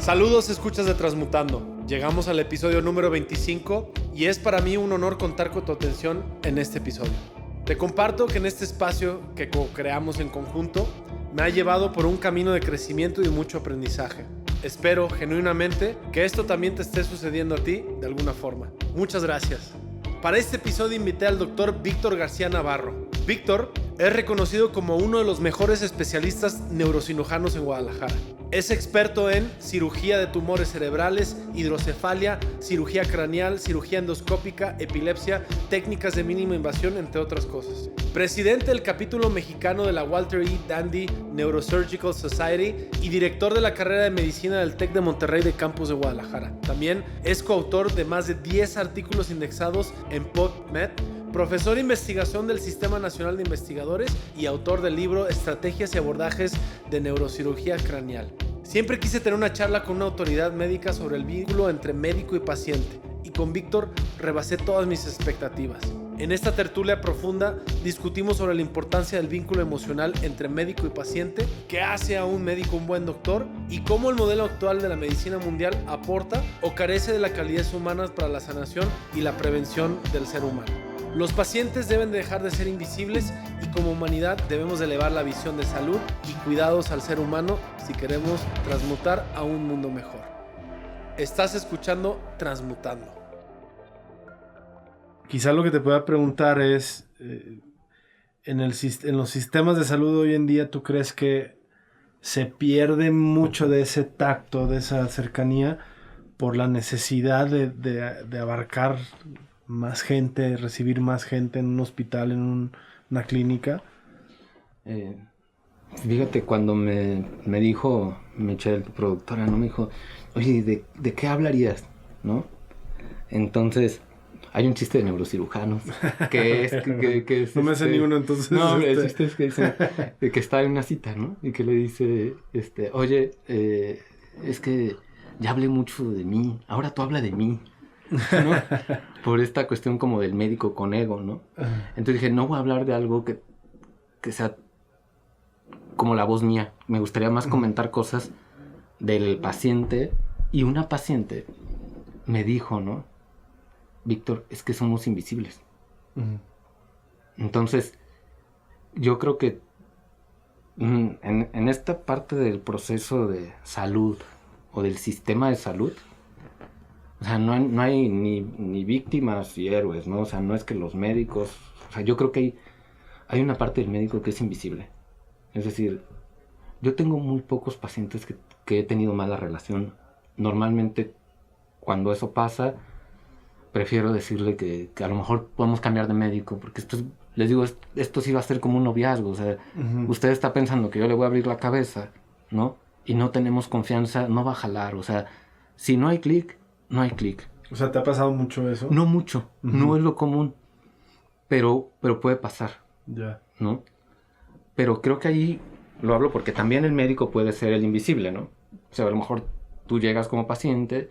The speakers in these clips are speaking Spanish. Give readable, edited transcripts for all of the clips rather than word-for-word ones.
Saludos, escuchas de Transmutando. Llegamos al episodio número 25 y es para mí un honor contar con tu atención en este episodio. Te comparto que en este espacio que co-creamos en conjunto me ha llevado por un camino de crecimiento y mucho aprendizaje. Espero genuinamente que esto también te esté sucediendo a ti de alguna forma. Muchas gracias. Para este episodio invité al doctor Víctor García Navarro. Víctor es reconocido como uno de los mejores especialistas neurocirujanos en Guadalajara. Es experto en cirugía de tumores cerebrales, hidrocefalia, cirugía craneal, cirugía endoscópica, epilepsia, técnicas de mínima invasión, entre otras cosas. Presidente del capítulo mexicano de la Walter E. Dandy Neurosurgical Society y director de la carrera de medicina del TEC de Monterrey de Campus de Guadalajara. También es coautor de más de 10 artículos indexados en PubMed, profesor de investigación del Sistema Nacional de Investigadores y autor del libro Estrategias y abordajes de neurocirugía craneal. Siempre quise tener una charla con una autoridad médica sobre el vínculo entre médico y paciente, y con Víctor rebasé todas mis expectativas. En esta tertulia profunda discutimos sobre la importancia del vínculo emocional entre médico y paciente, qué hace a un médico un buen doctor y cómo el modelo actual de la medicina mundial aporta o carece de la calidez humana para la sanación y la prevención del ser humano. Los pacientes deben dejar de ser invisibles y como humanidad debemos elevar la visión de salud y cuidados al ser humano si queremos transmutar a un mundo mejor. Estás escuchando Transmutando. Quizá lo que te pueda preguntar es, en los sistemas de salud hoy en día, ¿tú crees que se pierde mucho de ese tacto, de esa cercanía, por la necesidad de abarcar más gente, recibir más gente en un hospital, en una clínica? Fíjate, cuando me dijo Michelle, tu productora, ¿no? Me dijo, oye, ¿de qué hablarías? ¿No? Entonces, hay un chiste de neurocirujanos que es no me hace ni uno, entonces. No, el chiste es que dice que está en una cita, ¿no? Y que le dice, oye, es que ya hablé mucho de mí, ahora tú habla de mí, ¿no? Por esta cuestión como del médico con ego, ¿no? Entonces dije, no voy a hablar de algo que sea como la voz mía. Me gustaría más comentar cosas del paciente. Y una paciente me dijo, ¿no? Víctor, es que somos invisibles. Entonces, yo creo que en esta parte del proceso de salud o del sistema de salud, o sea, no hay ni víctimas y héroes, ¿no? O sea, no es que los médicos... O sea, yo creo que hay una parte del médico que es invisible. Es decir, yo tengo muy pocos pacientes que he tenido mala relación. Normalmente, cuando eso pasa, prefiero decirle que a lo mejor podemos cambiar de médico, porque les digo, esto sí va a ser como un noviazgo. O sea, usted está pensando que yo le voy a abrir la cabeza, ¿no? Y no tenemos confianza, no va a jalar. O sea, si no hay clic, no hay clic. O sea, ¿te ha pasado mucho eso? No mucho, no es lo común, pero puede pasar, ¿no? Pero creo que ahí lo hablo porque también el médico puede ser el invisible, ¿no? O sea, a lo mejor tú llegas como paciente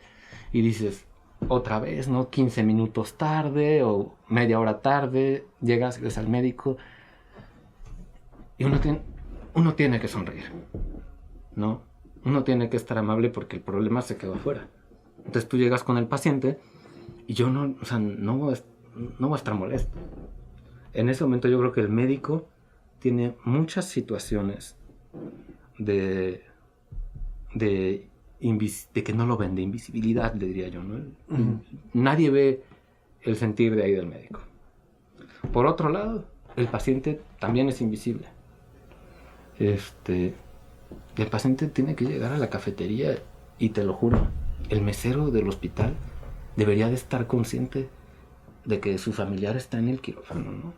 y dices, otra vez, ¿no? 15 minutos tarde o media hora tarde, llegas, ves al médico y uno tiene que sonreír, ¿no? Uno tiene que estar amable porque el problema se quedó afuera. Entonces tú llegas con el paciente y yo no voy a estar molesto. En ese momento yo creo que el médico tiene muchas situaciones de que no lo ven, de invisibilidad, le diría yo, ¿no? Nadie ve el sentir de ahí del médico. Por otro lado, el paciente también es invisible. El paciente tiene que llegar a la cafetería y te lo juro, el mesero del hospital debería de estar consciente de que su familiar está en el quirófano, ¿no?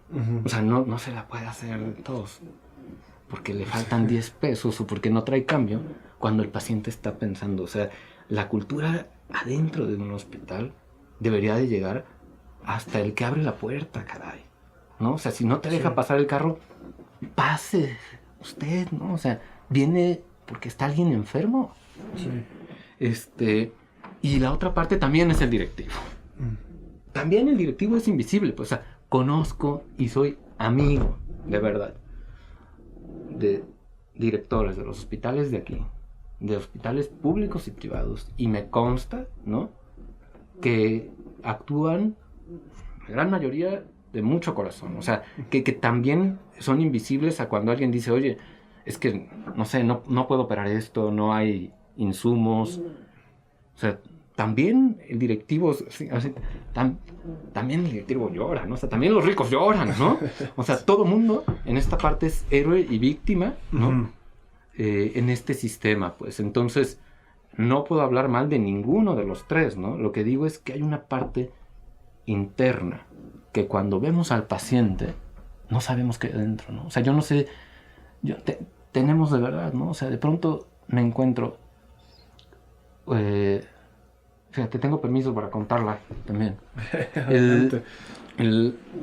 O sea, no se la puede hacer todos porque le faltan 10 pesos o porque no trae cambio cuando el paciente está pensando. O sea, la cultura adentro de un hospital debería de llegar hasta el que abre la puerta, caray, ¿no? O sea, si no te deja pasar el carro, pase usted, ¿no? O sea, viene porque está alguien enfermo. Sí. Y la otra parte también es el directivo. También el directivo es invisible, pues, o sea, conozco y soy amigo, de verdad, de directores de los hospitales de aquí, de hospitales públicos y privados, y me consta, ¿no?, que actúan, la gran mayoría, de mucho corazón. O sea, que también son invisibles a cuando alguien dice, oye, es que, no sé, no puedo operar esto, no hay insumos. O sea, también el directivo, también el directivo llora, ¿no? O sea, también los ricos lloran, ¿no? O sea, todo mundo en esta parte es héroe y víctima, ¿no? Uh-huh. En este sistema, pues. Entonces, no puedo hablar mal de ninguno de los tres, ¿no? Lo que digo es que hay una parte interna que cuando vemos al paciente no sabemos qué hay dentro, ¿no? O sea, yo no sé, tenemos de verdad, ¿no? O sea, de pronto me encuentro, fíjate, tengo permiso para contarla también.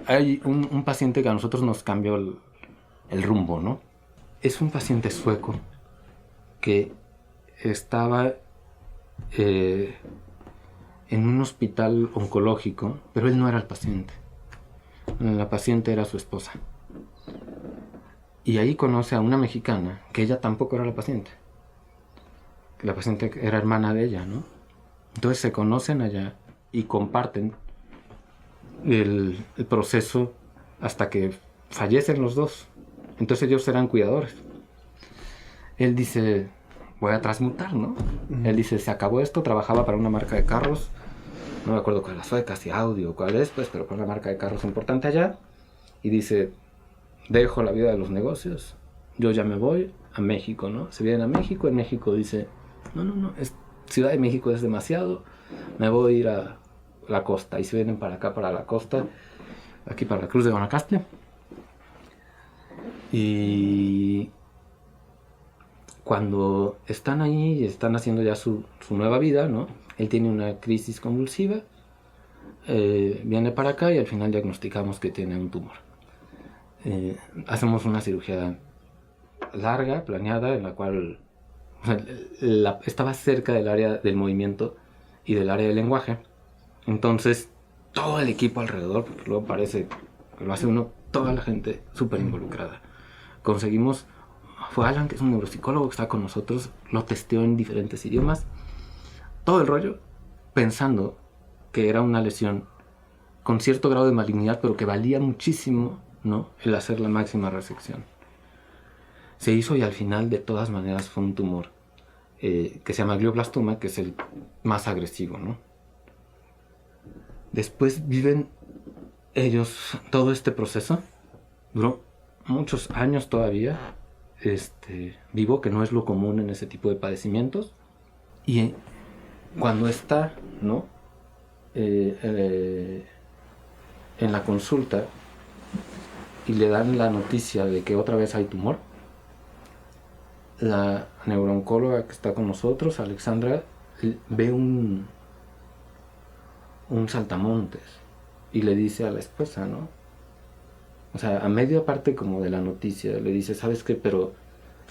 Hay un paciente que a nosotros nos cambió el rumbo, ¿no? Es un paciente sueco que estaba en un hospital oncológico, pero él no era el paciente. La paciente era su esposa. Y ahí conoce a una mexicana, que ella tampoco era la paciente. La paciente era hermana de ella, ¿no? Entonces se conocen allá y comparten el proceso hasta que fallecen los dos. Entonces ellos eran cuidadores. Él dice, voy a transmutar, ¿no? Uh-huh. Él dice, se acabó esto, trabajaba para una marca de carros, no me acuerdo cuál es la sueca, si Audi o cuál es, pues, pero para una marca de carros importante allá. Y dice, dejo la vida de los negocios, yo ya me voy a México, ¿no? Se vienen a México, en México dice, no, Ciudad de México es demasiado, me voy a ir a la costa. Y se vienen para acá, para la costa, aquí para la Cruz de Guanacaste. Y cuando están ahí y están haciendo ya su nueva vida, ¿no? Él tiene una crisis convulsiva, viene para acá y al final diagnosticamos que tiene un tumor. Hacemos una cirugía larga, planeada, en la cual estaba cerca del área del movimiento y del área del lenguaje. Entonces, todo el equipo alrededor, porque luego parece que lo hace uno, toda la gente súper involucrada. Conseguimos, fue Alan, que es un neuropsicólogo que está con nosotros, lo testeó en diferentes idiomas, todo el rollo, pensando que era una lesión con cierto grado de malignidad, pero que valía muchísimo, ¿no?, el hacer la máxima resección. Se hizo y al final, de todas maneras, fue un tumor que se llama glioblastoma, que es el más agresivo, ¿no? Después viven ellos todo este proceso, duró muchos años todavía, vivo, que no es lo común en ese tipo de padecimientos. Y cuando está, ¿no?, en la consulta y le dan la noticia de que otra vez hay tumor, la neurooncóloga que está con nosotros, Alexandra, ve un saltamontes y le dice a la esposa, ¿no? O sea, a media parte como de la noticia, le dice, ¿sabes qué? Pero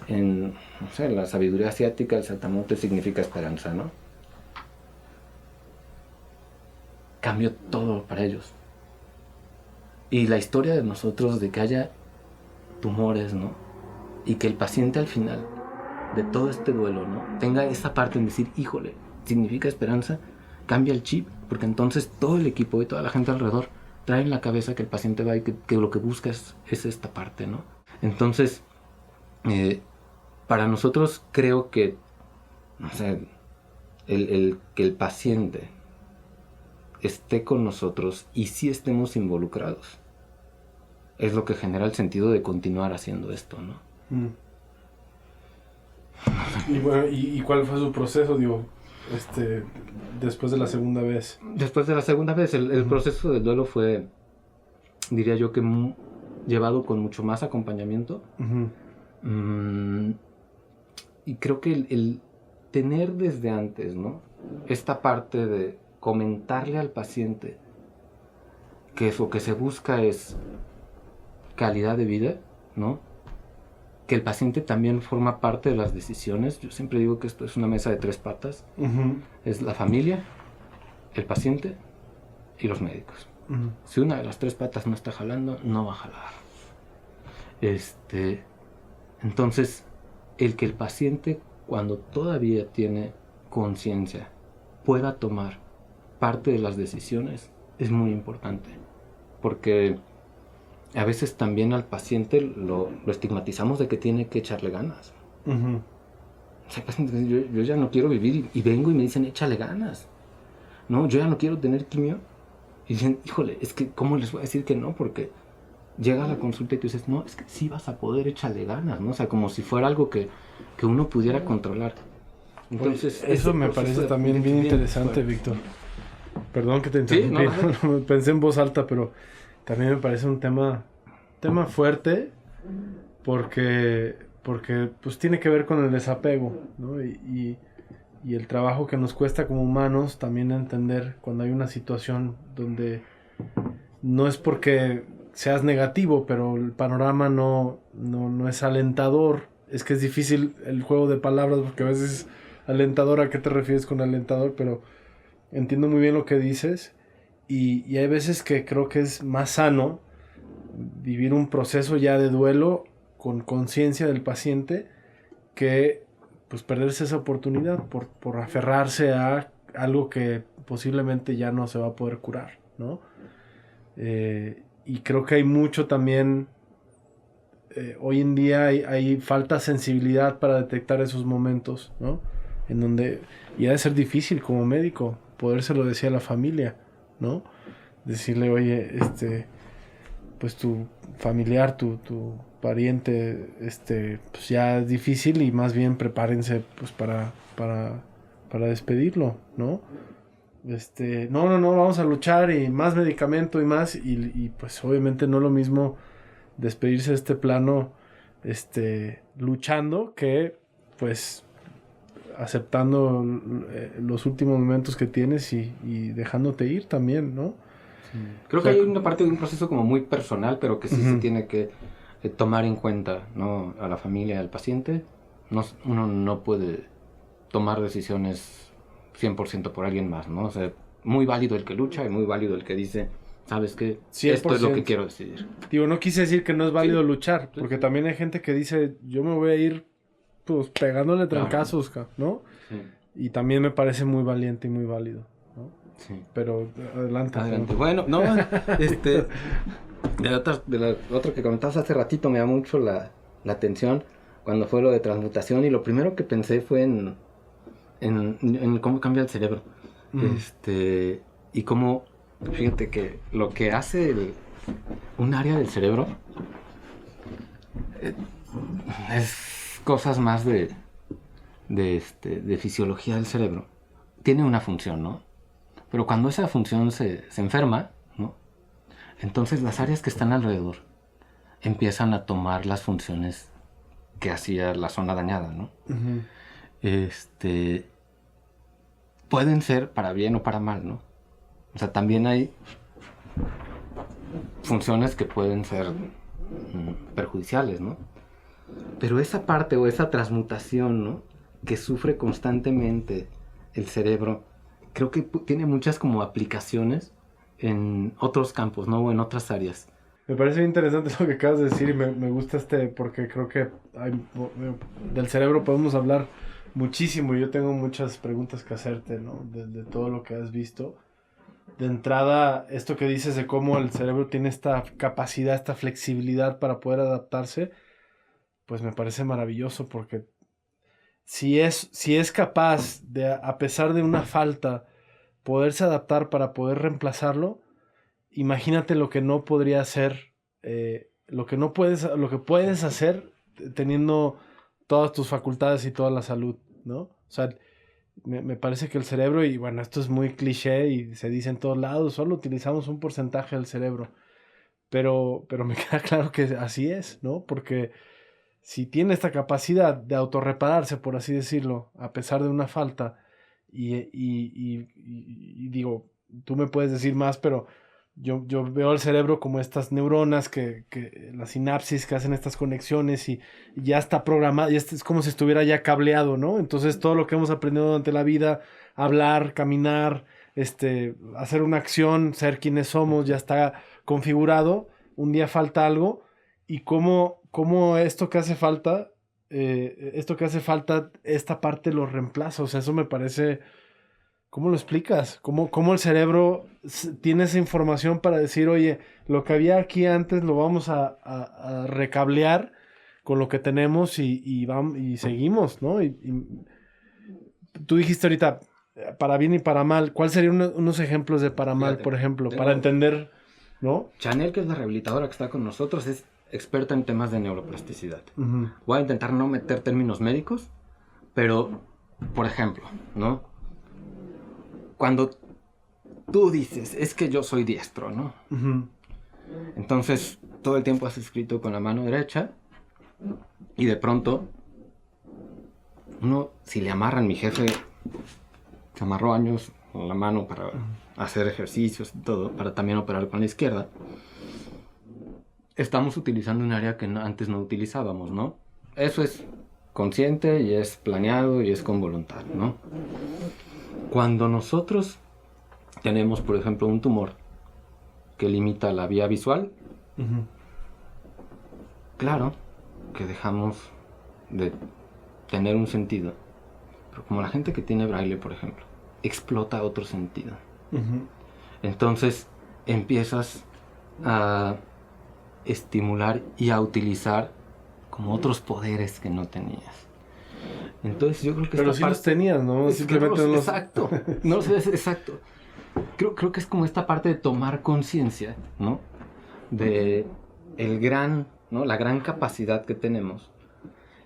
en la sabiduría asiática el saltamontes significa esperanza, ¿no? Cambió todo para ellos. Y la historia de nosotros, de que haya tumores, ¿no?, y que el paciente al final de todo este duelo, ¿no?, tenga esa parte en decir, híjole, significa esperanza, cambia el chip, porque entonces todo el equipo y toda la gente alrededor trae en la cabeza que el paciente va y que lo que busca es esta parte, ¿no? Entonces, para nosotros creo que, o sea, que el paciente esté con nosotros y sí estemos involucrados es lo que genera el sentido de continuar haciendo esto, ¿no? Y bueno, ¿y cuál fue su proceso, digo, después de la segunda vez? Después de la segunda vez, el proceso del duelo fue, diría yo, que llevado con mucho más acompañamiento. Uh-huh. Y creo que el tener desde antes, ¿no?, esta parte de comentarle al paciente que lo que se busca es calidad de vida, ¿no?, que el paciente también forma parte de las decisiones. Yo siempre digo que esto es una mesa de tres patas. Uh-huh. Es la familia, el paciente y los médicos. Uh-huh. Si una de las tres patas no está jalando, no va a jalar. Entonces, el que el paciente, cuando todavía tiene conciencia, pueda tomar parte de las decisiones, es muy importante. Porque a veces también al paciente lo estigmatizamos de que tiene que echarle ganas. Uh-huh. O sea, yo ya no quiero vivir y vengo y me dicen, échale ganas. No, yo ya no quiero tener quimio. Y dicen, híjole, es que ¿cómo les voy a decir que no? Porque llega a la consulta y tú dices, no, es que sí vas a poder, échale ganas, ¿no? O sea, como si fuera algo que uno pudiera controlar. Entonces, eso me parece también bien interesante, Víctor. Perdón que te interrumpí, ¿sí? No, pensé en voz alta, pero también me parece un tema fuerte porque pues tiene que ver con el desapego, ¿no? Y el trabajo que nos cuesta como humanos también entender cuando hay una situación donde no es porque seas negativo, pero el panorama no es alentador. Es que es difícil el juego de palabras porque a veces alentador, ¿a qué te refieres con alentador? Pero entiendo muy bien lo que dices y hay veces que creo que es más sano vivir un proceso ya de duelo con conciencia del paciente que pues perderse esa oportunidad por aferrarse a algo que posiblemente ya no se va a poder curar, ¿no? Y creo que hay mucho también hoy en día hay falta de sensibilidad para detectar esos momentos, ¿no? En donde y ha de ser difícil como médico podérselo decir a la familia, ¿no? Decirle, oye, pues tu familiar, tu pariente, pues ya es difícil y más bien prepárense pues para despedirlo, ¿no? No, vamos a luchar y más medicamento y más y pues obviamente no es lo mismo despedirse de este plano luchando que pues aceptando los últimos momentos que tienes y dejándote ir también, ¿no? Sí. Creo que hay una parte de un proceso como muy personal, pero que sí se tiene que tomar en cuenta, ¿no? A la familia, al paciente. Uno no puede tomar decisiones 100% por alguien más, ¿no? O sea, muy válido el que lucha y muy válido el que dice, ¿sabes qué? 100%. Esto es lo que quiero decidir. Digo, no quise decir que no es válido luchar, porque también hay gente que dice, yo me voy a ir pues pegándole trancazos, ¿no? Sí. Y también me parece muy valiente y muy válido, ¿no? Sí. Pero adelante. Bueno, no, de la otra que comentabas hace ratito me da mucho la atención cuando fue lo de transmutación y lo primero que pensé fue en cómo cambia el cerebro. Y cómo, fíjate que lo que hace un área del cerebro es cosas más de fisiología del cerebro. Tiene una función, ¿no? Pero cuando esa función se enferma, ¿no? Entonces las áreas que están alrededor empiezan a tomar las funciones que hacía la zona dañada, ¿no? Uh-huh. Pueden ser para bien o para mal, ¿no? O sea, también hay funciones que pueden ser perjudiciales, ¿no? Pero esa parte o esa transmutación, ¿no? Que sufre constantemente el cerebro, creo que tiene muchas como aplicaciones en otros campos, ¿no? O en otras áreas. Me parece interesante lo que acabas de decir y me gusta porque creo que del cerebro podemos hablar muchísimo y yo tengo muchas preguntas que hacerte, ¿no? De todo lo que has visto. De entrada, esto que dices de cómo el cerebro tiene esta capacidad, esta flexibilidad para poder adaptarse, pues me parece maravilloso porque si es capaz de, a pesar de una falta, poderse adaptar para poder reemplazarlo, imagínate lo que no podría hacer, lo que puedes hacer teniendo todas tus facultades y toda la salud, ¿no? O sea, me parece que el cerebro, y bueno, esto es muy cliché y se dice en todos lados, solo utilizamos un porcentaje del cerebro, pero me queda claro que así es, ¿no? Porque si tiene esta capacidad de autorrepararse, por así decirlo, a pesar de una falta, y digo, tú me puedes decir más, pero yo veo el cerebro como estas neuronas, que las sinapsis que hacen estas conexiones y ya está programado, y es como si estuviera ya cableado, ¿no? Entonces todo lo que hemos aprendido durante la vida, hablar, caminar, hacer una acción, ser quienes somos, ya está configurado. Un día falta algo y cómo esto que hace falta esto que hace falta, esta parte lo reemplaza. O sea, eso me parece... ¿Cómo lo explicas? ¿Cómo el cerebro tiene esa información para decir, oye, lo que había aquí antes lo vamos a recablear con lo que tenemos y seguimos, ¿no? Y tú dijiste ahorita, para bien y para mal. ¿Cuál serían unos ejemplos de para mal, Fíjate, por ejemplo? Para entender, ¿no? Chanel, que es la rehabilitadora que está con nosotros, es experta en temas de neuroplasticidad. Uh-huh. Voy a intentar no meter términos médicos, pero, por ejemplo, ¿no? Cuando tú dices, es que yo soy diestro, ¿no? Uh-huh. Entonces, todo el tiempo has escrito con la mano derecha y de pronto, si le amarran, mi jefe se amarró años con la mano para hacer ejercicios y todo, para también operar con la izquierda. Estamos utilizando un área que antes no utilizábamos, ¿no? Eso es consciente y es planeado y es con voluntad, ¿no? Cuando nosotros tenemos, por ejemplo, un tumor que limita la vía visual, Uh-huh. claro que dejamos de tener un sentido. Pero como la gente que tiene braille, por ejemplo, explota otro sentido. Uh-huh. Entonces empiezas a estimular y a utilizar como otros poderes que no tenías. Entonces yo creo que pero sí los tenías, ¿no? Simplemente los... Exacto. No sé, exacto. Creo que es como esta parte de tomar conciencia, ¿no? De el gran, ¿no? La gran capacidad que tenemos.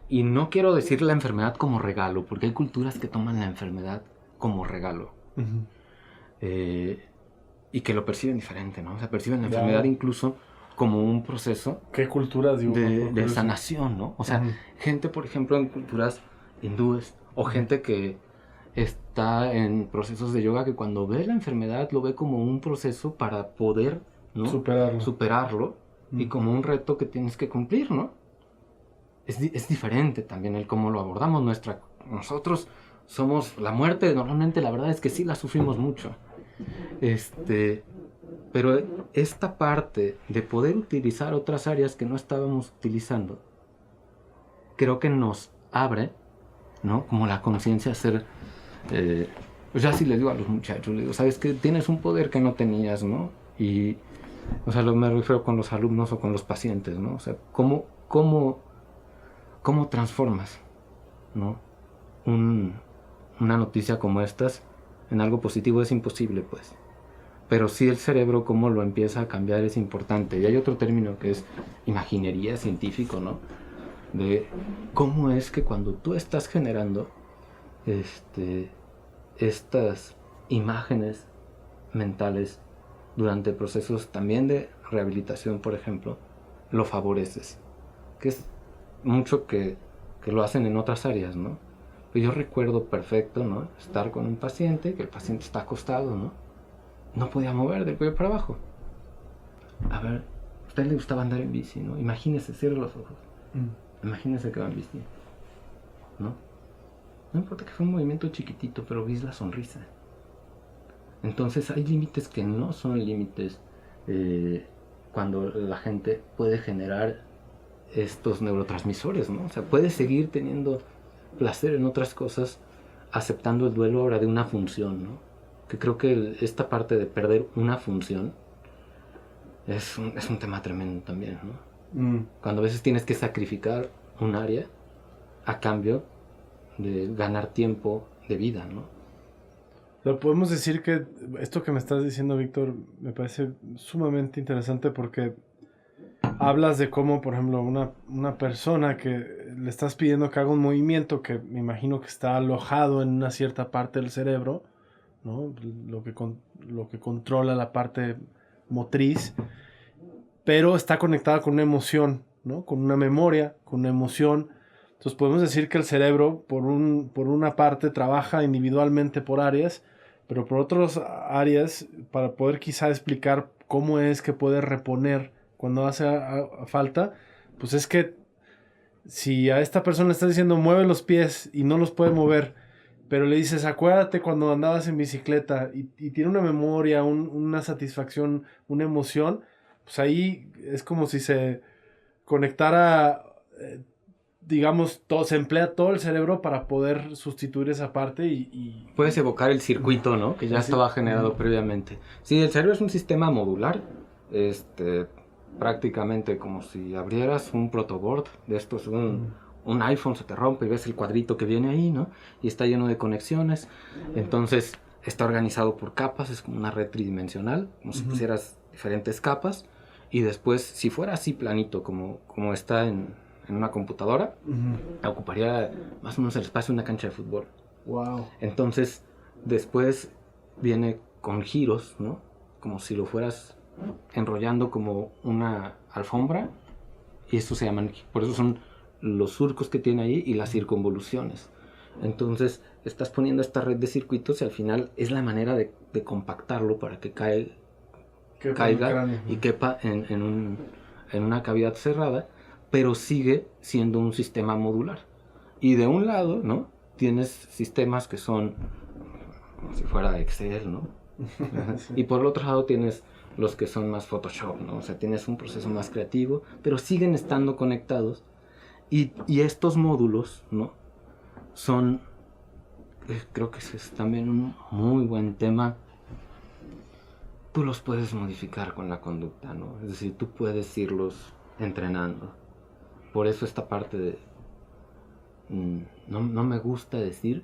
Y no quiero decir la enfermedad como regalo, porque hay culturas que toman la enfermedad como regalo. Uh-huh. Y que lo perciben diferente, ¿no? O sea, perciben la enfermedad incluso como un proceso ¿qué culturas, digo, de sanación, ¿no? O sea, uh-huh. gente, por ejemplo, en culturas hindúes o gente que está en procesos de yoga que cuando ve la enfermedad lo ve como un proceso para poder, ¿no? Superarlo y como un reto que tienes que cumplir, ¿no? Es diferente también el cómo lo abordamos. Nosotros somos la muerte, normalmente la verdad es que sí la sufrimos mucho. Pero esta parte de poder utilizar otras áreas que no estábamos utilizando, creo que nos abre, ¿no? Como la conciencia a ser... pues ya sí le digo a los muchachos, le digo, ¿sabes qué? Tienes un poder que no tenías, ¿no? Y, o sea, me refiero con los alumnos o con los pacientes, ¿no? O sea, ¿cómo transformas, ¿no? Una noticia como estas en algo positivo? Es imposible, pues. Pero sí el cerebro, cómo lo empieza a cambiar, es importante. Y hay otro término que es imaginería científico, ¿no? De cómo es que cuando tú estás generando estas imágenes mentales durante procesos también de rehabilitación, por ejemplo, lo favoreces. Que es mucho que lo hacen en otras áreas, ¿no? Pero yo recuerdo perfecto, ¿no? Estar con un paciente, que el paciente está acostado, ¿no? No podía mover del cuello para abajo. A ver, a usted le gustaba andar en bici, ¿no? Imagínese, cierre los ojos. Imagínese que va en bici, ¿no? No importa que fue un movimiento chiquitito, pero ves la sonrisa. Entonces hay límites que no son límites cuando la gente puede generar estos neurotransmisores, ¿no? O sea, puede seguir teniendo placer en otras cosas, aceptando el duelo ahora de una función, ¿no? Que creo que esta parte de perder una función es un tema tremendo también, ¿no? Cuando a veces tienes que sacrificar un área a cambio de ganar tiempo de vida, ¿no? Pero podemos decir que esto que me estás diciendo, Víctor, me parece sumamente interesante porque hablas de cómo, por ejemplo, una persona que le estás pidiendo que haga un movimiento que me imagino que está alojado en una cierta parte del cerebro, ¿no? Lo que controla la parte motriz, pero está conectada con una emoción, ¿no? Con una memoria, con una emoción. Entonces podemos decir que el cerebro, por una parte, trabaja individualmente por áreas, pero por otras áreas, para poder quizá explicar cómo es que puede reponer cuando hace falta, pues es que si a esta persona le estás diciendo mueve los pies y no los puede mover, pero le dices acuérdate cuando andabas en bicicleta y tiene una memoria, una satisfacción, una emoción, pues ahí es como si se conectara digamos, se emplea todo el cerebro para poder sustituir esa parte y... Puedes evocar el circuito, ¿no? Que ya estaba generado previamente. Sí, el cerebro es un sistema modular, prácticamente como si abrieras un protoboard de estos, un iPhone se te rompe y ves el cuadrito que viene ahí, ¿no? Y está lleno de conexiones. Entonces está organizado por capas, es como una red tridimensional, como si pusieras diferentes capas. Y después, si fuera así planito como está en una computadora, ocuparía más o menos el espacio de una cancha de fútbol. Wow. Entonces, después viene con giros, ¿no? Como si lo fueras enrollando como una alfombra. Y eso se llaman, por eso son los surcos que tiene ahí y las circunvoluciones. Entonces, estás poniendo esta red de circuitos y al final es la manera de compactarlo para que caiga y quepa en una cavidad cerrada, pero sigue siendo un sistema modular. Y de un lado, ¿no? Tienes sistemas que son como si fuera Excel, ¿no? Y por el otro lado tienes los que son más Photoshop, ¿no? O sea, tienes un proceso más creativo, pero siguen estando conectados. Y estos módulos, ¿no? Son, creo que es también un muy buen tema. Tú los puedes modificar con la conducta, ¿no? Es decir, tú puedes irlos entrenando. Por eso esta parte de... no me gusta decir,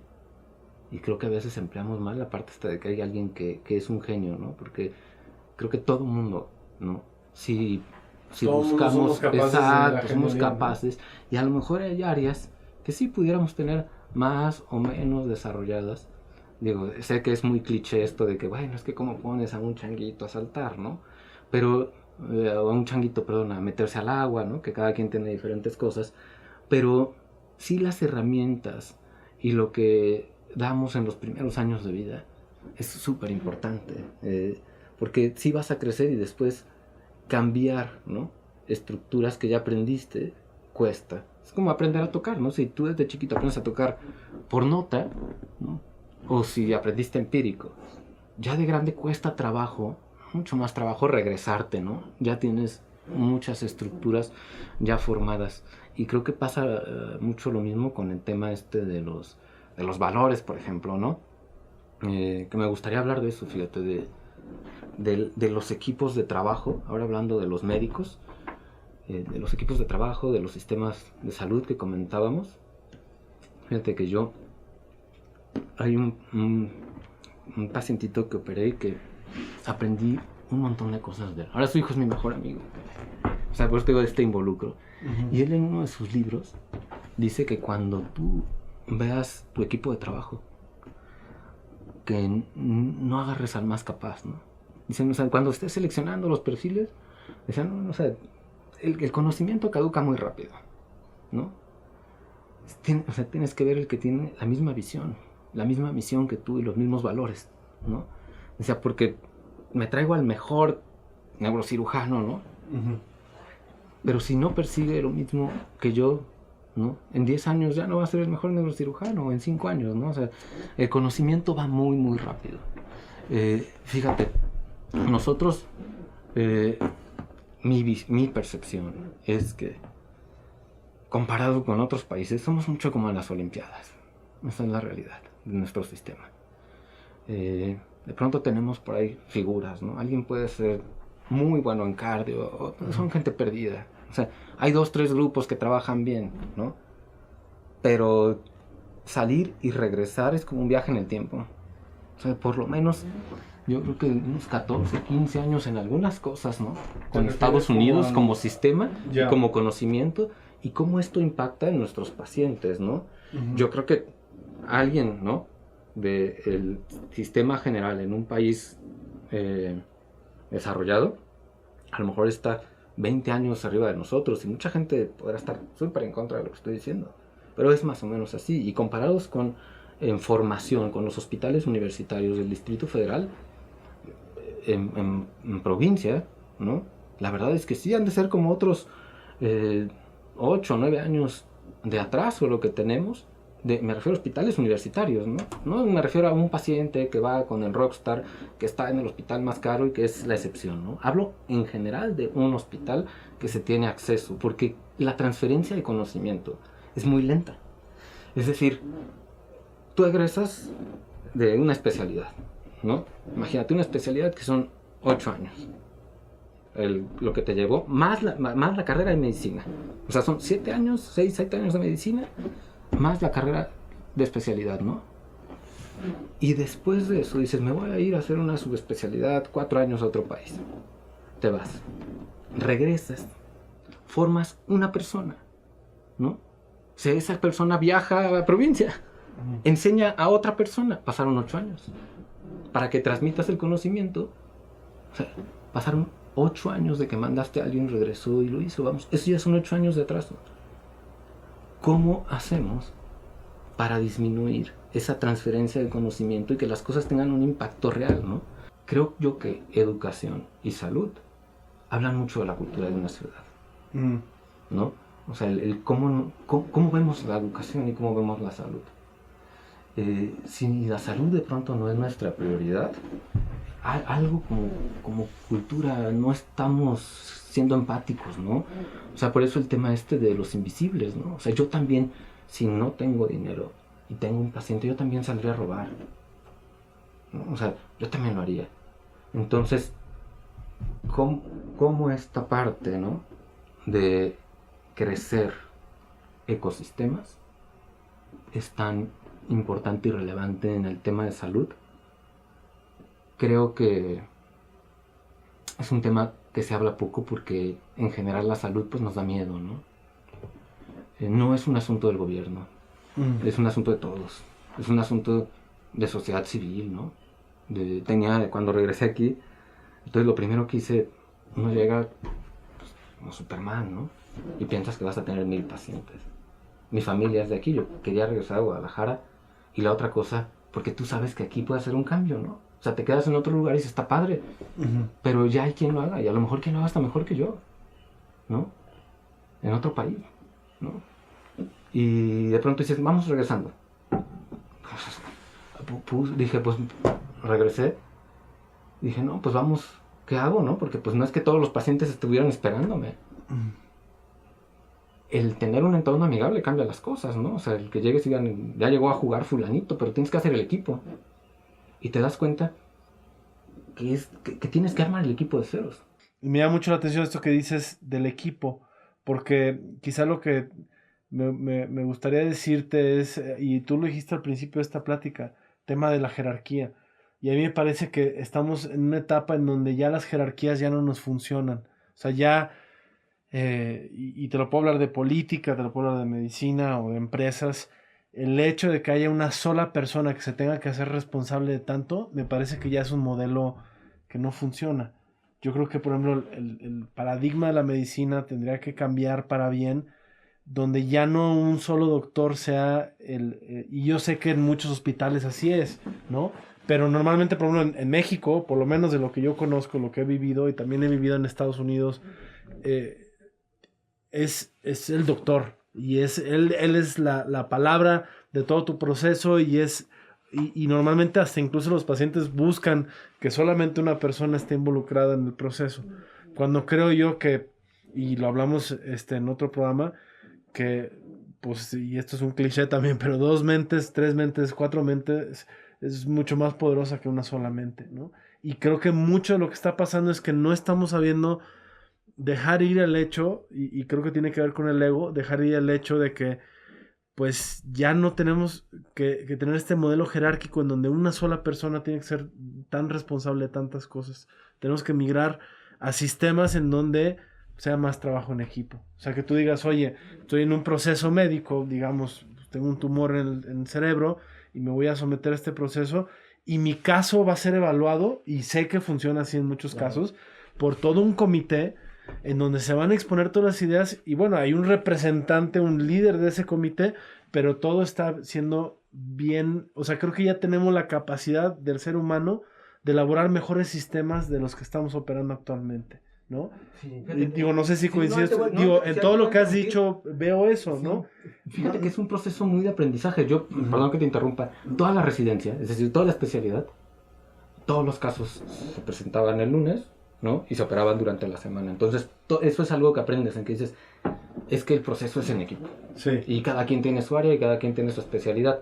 y creo que a veces empleamos mal la parte esta de que hay alguien que es un genio, ¿no? Porque creo que todo mundo, ¿no? Si buscamos, somos capaces, y a lo mejor hay áreas que sí pudiéramos tener más o menos desarrolladas. Digo, sé que es muy cliché esto de que, bueno, es que cómo pones a un changuito a saltar, ¿no? Pero, a un changuito, perdón, a meterse al agua, ¿no? Que cada quien tiene diferentes cosas, pero sí las herramientas y lo que damos en los primeros años de vida es súper importante, porque sí vas a crecer y después cambiar, ¿no? Estructuras que ya aprendiste cuesta. Es como aprender a tocar, ¿no? Si tú desde chiquito aprendes a tocar por nota, ¿no? O si aprendiste empírico, ya de grande cuesta trabajo, mucho más trabajo regresarte, ¿no? Ya tienes muchas estructuras ya formadas. Y creo que pasa mucho lo mismo con el tema de los valores, por ejemplo, ¿no? Que me gustaría hablar de eso, fíjate, de los equipos de trabajo, ahora hablando de los médicos, de los equipos de trabajo, de los sistemas de salud que comentábamos. Fíjate que hay un pacientito que operé y que aprendí un montón de cosas de él. Ahora su hijo es mi mejor amigo. O sea, por eso tengo este involucro. Y él en uno de sus libros dice que cuando tú veas tu equipo de trabajo, que no agarres al más capaz, ¿no? Dicen, o sea, cuando estés seleccionando los perfiles, dicen, no, o sea, el conocimiento caduca muy rápido, ¿no? O sea, tienes que ver el que tiene la misma visión, la misma misión que tú y los mismos valores, ¿no? O sea, porque me traigo al mejor neurocirujano, ¿no? Pero si no persigue lo mismo que yo, ¿no? En 10 años ya no va a ser el mejor neurocirujano, o en 5 años, ¿no? O sea, el conocimiento va muy, muy rápido. Fíjate, nosotros, mi percepción es que, comparado con otros países, somos mucho como en las Olimpiadas. Esa es la realidad de nuestro sistema. De pronto tenemos por ahí figuras, ¿no? Alguien puede ser muy bueno en cardio, son gente perdida. O sea, hay 2, 3 grupos que trabajan bien, ¿no? Pero salir y regresar es como un viaje en el tiempo. O sea, por lo menos, yo creo que unos 14, 15 años en algunas cosas, ¿no? Con Estados Unidos como sistema, como conocimiento, y cómo esto impacta en nuestros pacientes, ¿no? Yo creo que alguien, ¿no? Del sistema general en un país desarrollado, a lo mejor está 20 años arriba de nosotros y mucha gente podrá estar súper en contra de lo que estoy diciendo, pero es más o menos así. Y comparados con en formación, con los hospitales universitarios del Distrito Federal, en provincia, ¿no? La verdad es que sí han de ser como otros 8 o 9 años de atraso lo que tenemos. Me refiero a hospitales universitarios, ¿no? No me refiero a un paciente que va con el rockstar, que está en el hospital más caro y que es la excepción, ¿no? Hablo en general de un hospital que se tiene acceso, porque la transferencia de conocimiento es muy lenta. Es decir, tú egresas de una especialidad, ¿no? Imagínate una especialidad que son 8 años. Lo que te llevó, más la carrera de medicina. O sea, son 7 años, 7 años de medicina, más la carrera de especialidad, ¿no? Y después de eso dices, me voy a ir a hacer una subespecialidad 4 años a otro país. Te vas, regresas, formas una persona, ¿no? O sea, esa persona viaja a la provincia, enseña a otra persona. Pasaron 8 años. Para que transmitas el conocimiento, o sea, pasaron 8 años de que mandaste a alguien, regresó y lo hizo. Vamos, eso ya son 8 años de atraso. ¿Cómo hacemos para disminuir esa transferencia de conocimiento y que las cosas tengan un impacto real, ¿no? Creo yo que educación y salud hablan mucho de la cultura de una ciudad, ¿no? O sea, cómo vemos la educación y cómo vemos la salud. Si la salud de pronto no es nuestra prioridad, algo como cultura no estamos siendo empáticos, ¿no? O sea, por eso el tema de los invisibles, ¿no? O sea, yo también, si no tengo dinero y tengo un paciente, yo también saldría a robar, ¿no? O sea, yo también lo haría. Entonces, ¿cómo esta parte, ¿no?, de crecer ecosistemas es tan importante y relevante en el tema de salud? Creo que es un tema que se habla poco porque en general la salud pues nos da miedo, ¿no? No es un asunto del gobierno, es un asunto de todos, es un asunto de sociedad civil, ¿no? Cuando regresé aquí, entonces lo primero que hice, uno llega pues, como Superman, ¿no? Y piensas que vas a tener 1000 pacientes. Mi familia es de aquí, yo quería regresar a Guadalajara. Y la otra cosa, porque tú sabes que aquí puede hacer un cambio, ¿no? O sea, te quedas en otro lugar y dices, está padre, pero ya hay quien lo haga, y a lo mejor quien lo haga está mejor que yo, ¿no? En otro país, ¿no? Y de pronto dices, vamos regresando. Dije, pues, regresé. Dije, no, pues vamos, ¿qué hago, no? Porque pues no es que todos los pacientes estuvieran esperándome. El tener un entorno amigable cambia las cosas, ¿no? O sea, el que llegues y digan, ya llegó a jugar fulanito, pero tienes que hacer el equipo. Y te das cuenta que tienes que armar el equipo de ceros. Y me llama mucho la atención esto que dices del equipo, porque quizá lo que me gustaría decirte es, y tú lo dijiste al principio de esta plática, tema de la jerarquía. Y a mí me parece que estamos en una etapa en donde ya las jerarquías ya no nos funcionan. O sea, ya, y te lo puedo hablar de política, te lo puedo hablar de medicina o de empresas. El hecho de que haya una sola persona que se tenga que hacer responsable de tanto, me parece que ya es un modelo que no funciona. Yo creo que, por ejemplo, el paradigma de la medicina tendría que cambiar para bien, donde ya no un solo doctor sea y yo sé que en muchos hospitales así es, ¿no? Pero normalmente, por ejemplo, en México, por lo menos de lo que yo conozco, lo que he vivido, y también he vivido en Estados Unidos, es el doctor. Y él es la palabra de todo tu proceso y normalmente hasta incluso los pacientes buscan que solamente una persona esté involucrada en el proceso. Cuando creo yo que, y lo hablamos en otro programa, que, pues, y esto es un cliché también, pero 2 mentes, 3 mentes, 4 mentes es mucho más poderosa que una sola mente, ¿no? Y creo que mucho de lo que está pasando es que no estamos sabiendo dejar ir el hecho, y creo que tiene que ver con el ego, dejar ir el hecho de que pues ya no tenemos que tener este modelo jerárquico en donde una sola persona tiene que ser tan responsable de tantas cosas. Tenemos que migrar a sistemas en donde sea más trabajo en equipo. O sea, que tú digas, oye, estoy en un proceso médico, digamos, tengo un tumor en el cerebro y me voy a someter a este proceso y mi caso va a ser evaluado, y sé que funciona así en muchos casos, por todo un comité en donde se van a exponer todas las ideas y bueno, hay un representante, un líder de ese comité, pero todo está siendo bien, o sea, creo que ya tenemos la capacidad del ser humano de elaborar mejores sistemas de los que estamos operando actualmente, ¿no? Sí, digo, no sé si coincides, en todo lo que has dicho veo eso, sí, ¿no? Fíjate que es un proceso muy de aprendizaje. Yo, perdón que te interrumpa, toda la residencia, es decir, toda la especialidad, todos los casos se presentaban el lunes, ¿no? Y se operaban durante la semana. Entonces, eso es algo que aprendes, en que dices, es que el proceso es en equipo. Sí. Y cada quien tiene su área y cada quien tiene su especialidad.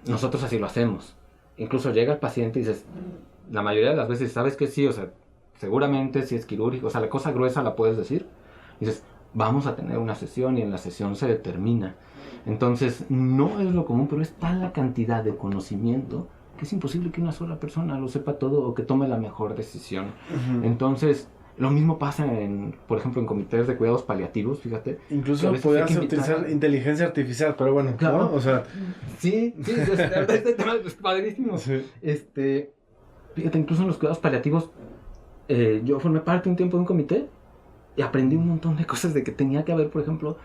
Nosotros así lo hacemos. Incluso llega el paciente y dices, la mayoría de las veces, ¿sabes que sí? O sea, seguramente si es quirúrgico, o sea, la cosa gruesa la puedes decir. Y dices, vamos a tener una sesión y en la sesión se determina. Entonces, no es lo común, pero es tal la cantidad de conocimiento que es imposible que una sola persona lo sepa todo o que tome la mejor decisión. Uh-huh. Entonces, lo mismo pasa, por ejemplo, en comités de cuidados paliativos, fíjate. Incluso podrías utilizar inteligencia artificial, pero bueno, claro, ¿no? O sea... Sí, este tema es padrísimo. Sí. Fíjate, incluso en los cuidados paliativos, yo formé parte un tiempo de un comité y aprendí un montón de cosas de que tenía que haber, por ejemplo,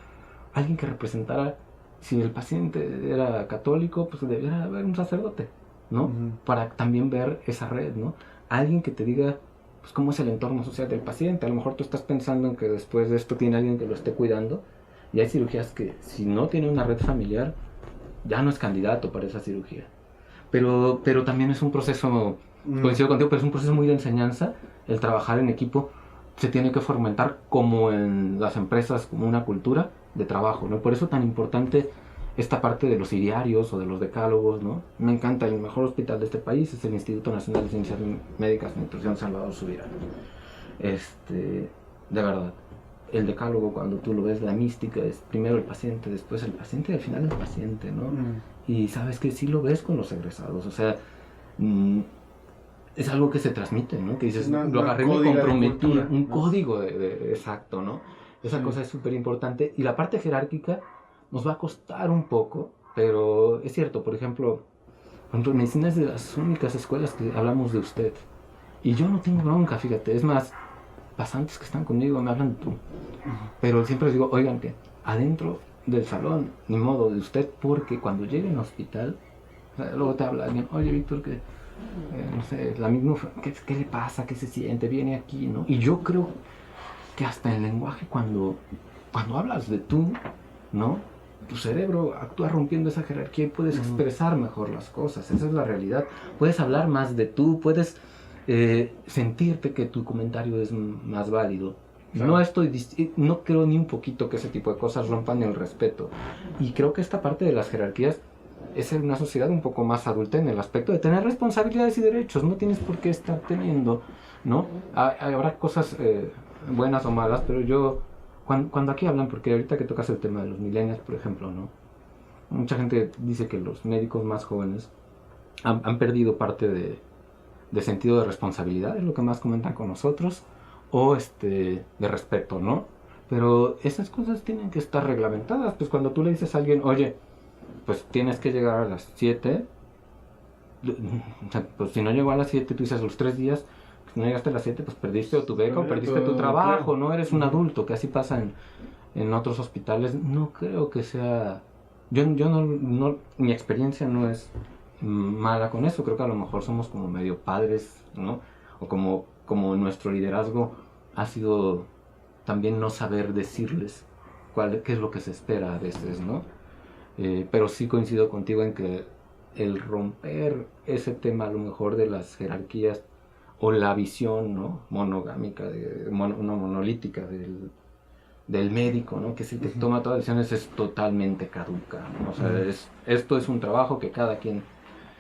alguien que representara, si el paciente era católico, pues debería haber un sacerdote, ¿no? Uh-huh. Para también ver esa red, ¿no? Alguien que te diga, pues, cómo es el entorno social del paciente. A lo mejor tú estás pensando en que después de esto tiene alguien que lo esté cuidando, y hay cirugías que, si no tiene una red familiar, ya no es candidato para esa cirugía. Pero también es un proceso, coincido contigo, pero es un proceso muy de enseñanza. El trabajar en equipo se tiene que fomentar, como en las empresas, como una cultura de trabajo, ¿no? Por eso tan importante esta parte de los idearios o de los decálogos, ¿no? Me encanta, el mejor hospital de este país es el Instituto Nacional de Ciencias Médicas de Nutrición Salvador Subirán. De verdad, el decálogo, cuando tú lo ves, la mística es primero el paciente, después el paciente y al final el paciente, ¿no? Y sabes que sí lo ves con los egresados, o sea, es algo que se transmite, ¿no? Que dices, lo agarré y me comprometí, un código exacto, ¿no? Esa cosa es súper importante. Y la parte jerárquica nos va a costar un poco, pero es cierto. Por ejemplo, medicina es de las únicas escuelas que hablamos de usted. Y yo no tengo bronca, fíjate. Es más, pasantes que están conmigo me hablan de tú. Pero siempre les digo, oigan, que adentro del salón, ni modo de usted, porque cuando lleguen al hospital, luego te habla alguien, oye, Víctor, que no sé, la misma, ¿qué le pasa? ¿Qué se siente? Viene aquí, ¿no? Y yo creo que hasta el lenguaje, cuando hablas de tú, ¿no? Tu cerebro actúa rompiendo esa jerarquía y puedes expresar mejor las cosas. Esa es la realidad. Puedes hablar más de tú, puedes sentirte que tu comentario es más válido. Claro. No creo ni un poquito que ese tipo de cosas rompan el respeto. Y creo que esta parte de las jerarquías es una sociedad un poco más adulta en el aspecto de tener responsabilidades y derechos. No tienes por qué estar teniendo, ¿no? Habrá cosas buenas o malas, pero yo, cuando aquí hablan, porque ahorita que tocas el tema de los millennials, por ejemplo, ¿no? Mucha gente dice que los médicos más jóvenes han perdido parte de sentido de responsabilidad, es lo que más comentan con nosotros, o de respeto, ¿no? Pero esas cosas tienen que estar reglamentadas. Pues cuando tú le dices a alguien, oye, pues tienes que llegar a las 7, pues si no llegó a las 7, tú dices, los 3 días, pues no llegaste a las 7, pues perdiste o tu beca o perdiste tu trabajo, ¿no? Eres un adulto, que así pasa en otros hospitales. No creo que sea... Yo no, mi experiencia no es mala con eso. Creo que a lo mejor somos como medio padres, ¿no? O como nuestro liderazgo ha sido también no saber decirles qué es lo que se espera a veces, ¿no? Pero sí coincido contigo en que el romper ese tema a lo mejor de las jerarquías o la visión, ¿no? Monogámica, monolítica del médico, ¿no? Que es el que toma todas las decisiones, es totalmente caduca, ¿no? O sea, esto es un trabajo que cada quien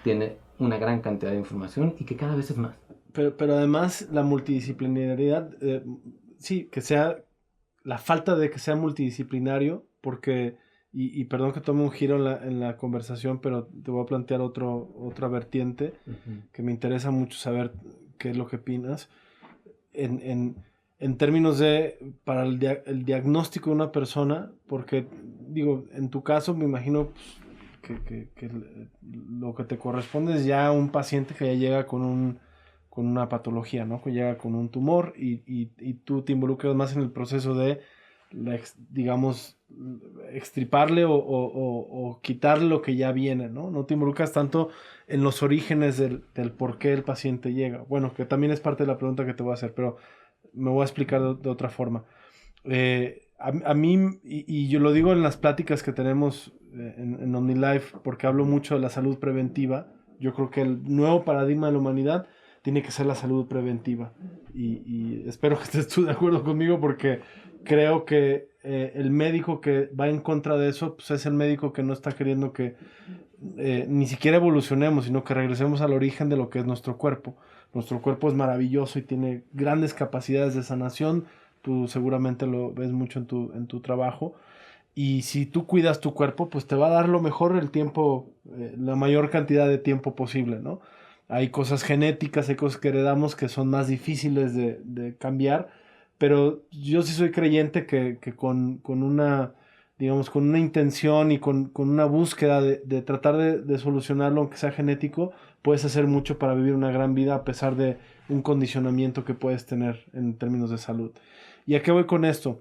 tiene una gran cantidad de información y que cada vez es más. Pero además la multidisciplinaridad, sí, que sea la falta de que sea multidisciplinario, porque, y perdón que tome un giro en la conversación, pero te voy a plantear otra vertiente que me interesa mucho saber qué es lo que opinas. En términos para el diagnóstico de una persona, porque, digo, en tu caso me imagino pues, que lo que te corresponde es ya un paciente que ya llega con una patología, ¿no? Que llega con un tumor y tú te involucras más en el proceso de, digamos, extirparle o quitarle lo que ya viene, ¿no? No te involucras tanto en los orígenes del por qué el paciente llega. Bueno, que también es parte de la pregunta que te voy a hacer, pero me voy a explicar de otra forma. A mí, y yo lo digo en las pláticas que tenemos en OmniLife, porque hablo mucho de la salud preventiva. Yo creo que el nuevo paradigma de la humanidad tiene que ser la salud preventiva. Y espero que estés tú de acuerdo conmigo, porque creo que el médico que va en contra de eso, pues es el médico que no está queriendo que ni siquiera evolucionemos, sino que regresemos al origen de lo que es nuestro cuerpo. Nuestro cuerpo es maravilloso y tiene grandes capacidades de sanación. Tú seguramente lo ves mucho en tu trabajo. Y si tú cuidas tu cuerpo, pues te va a dar lo mejor el tiempo, la mayor cantidad de tiempo posible, ¿no? Hay cosas genéticas, hay cosas que heredamos que son más difíciles de cambiar, pero yo sí soy creyente que con una, digamos, con una intención y con una búsqueda de tratar de solucionarlo, aunque sea genético, puedes hacer mucho para vivir una gran vida a pesar de un condicionamiento que puedes tener en términos de salud. ¿Y a qué voy con esto?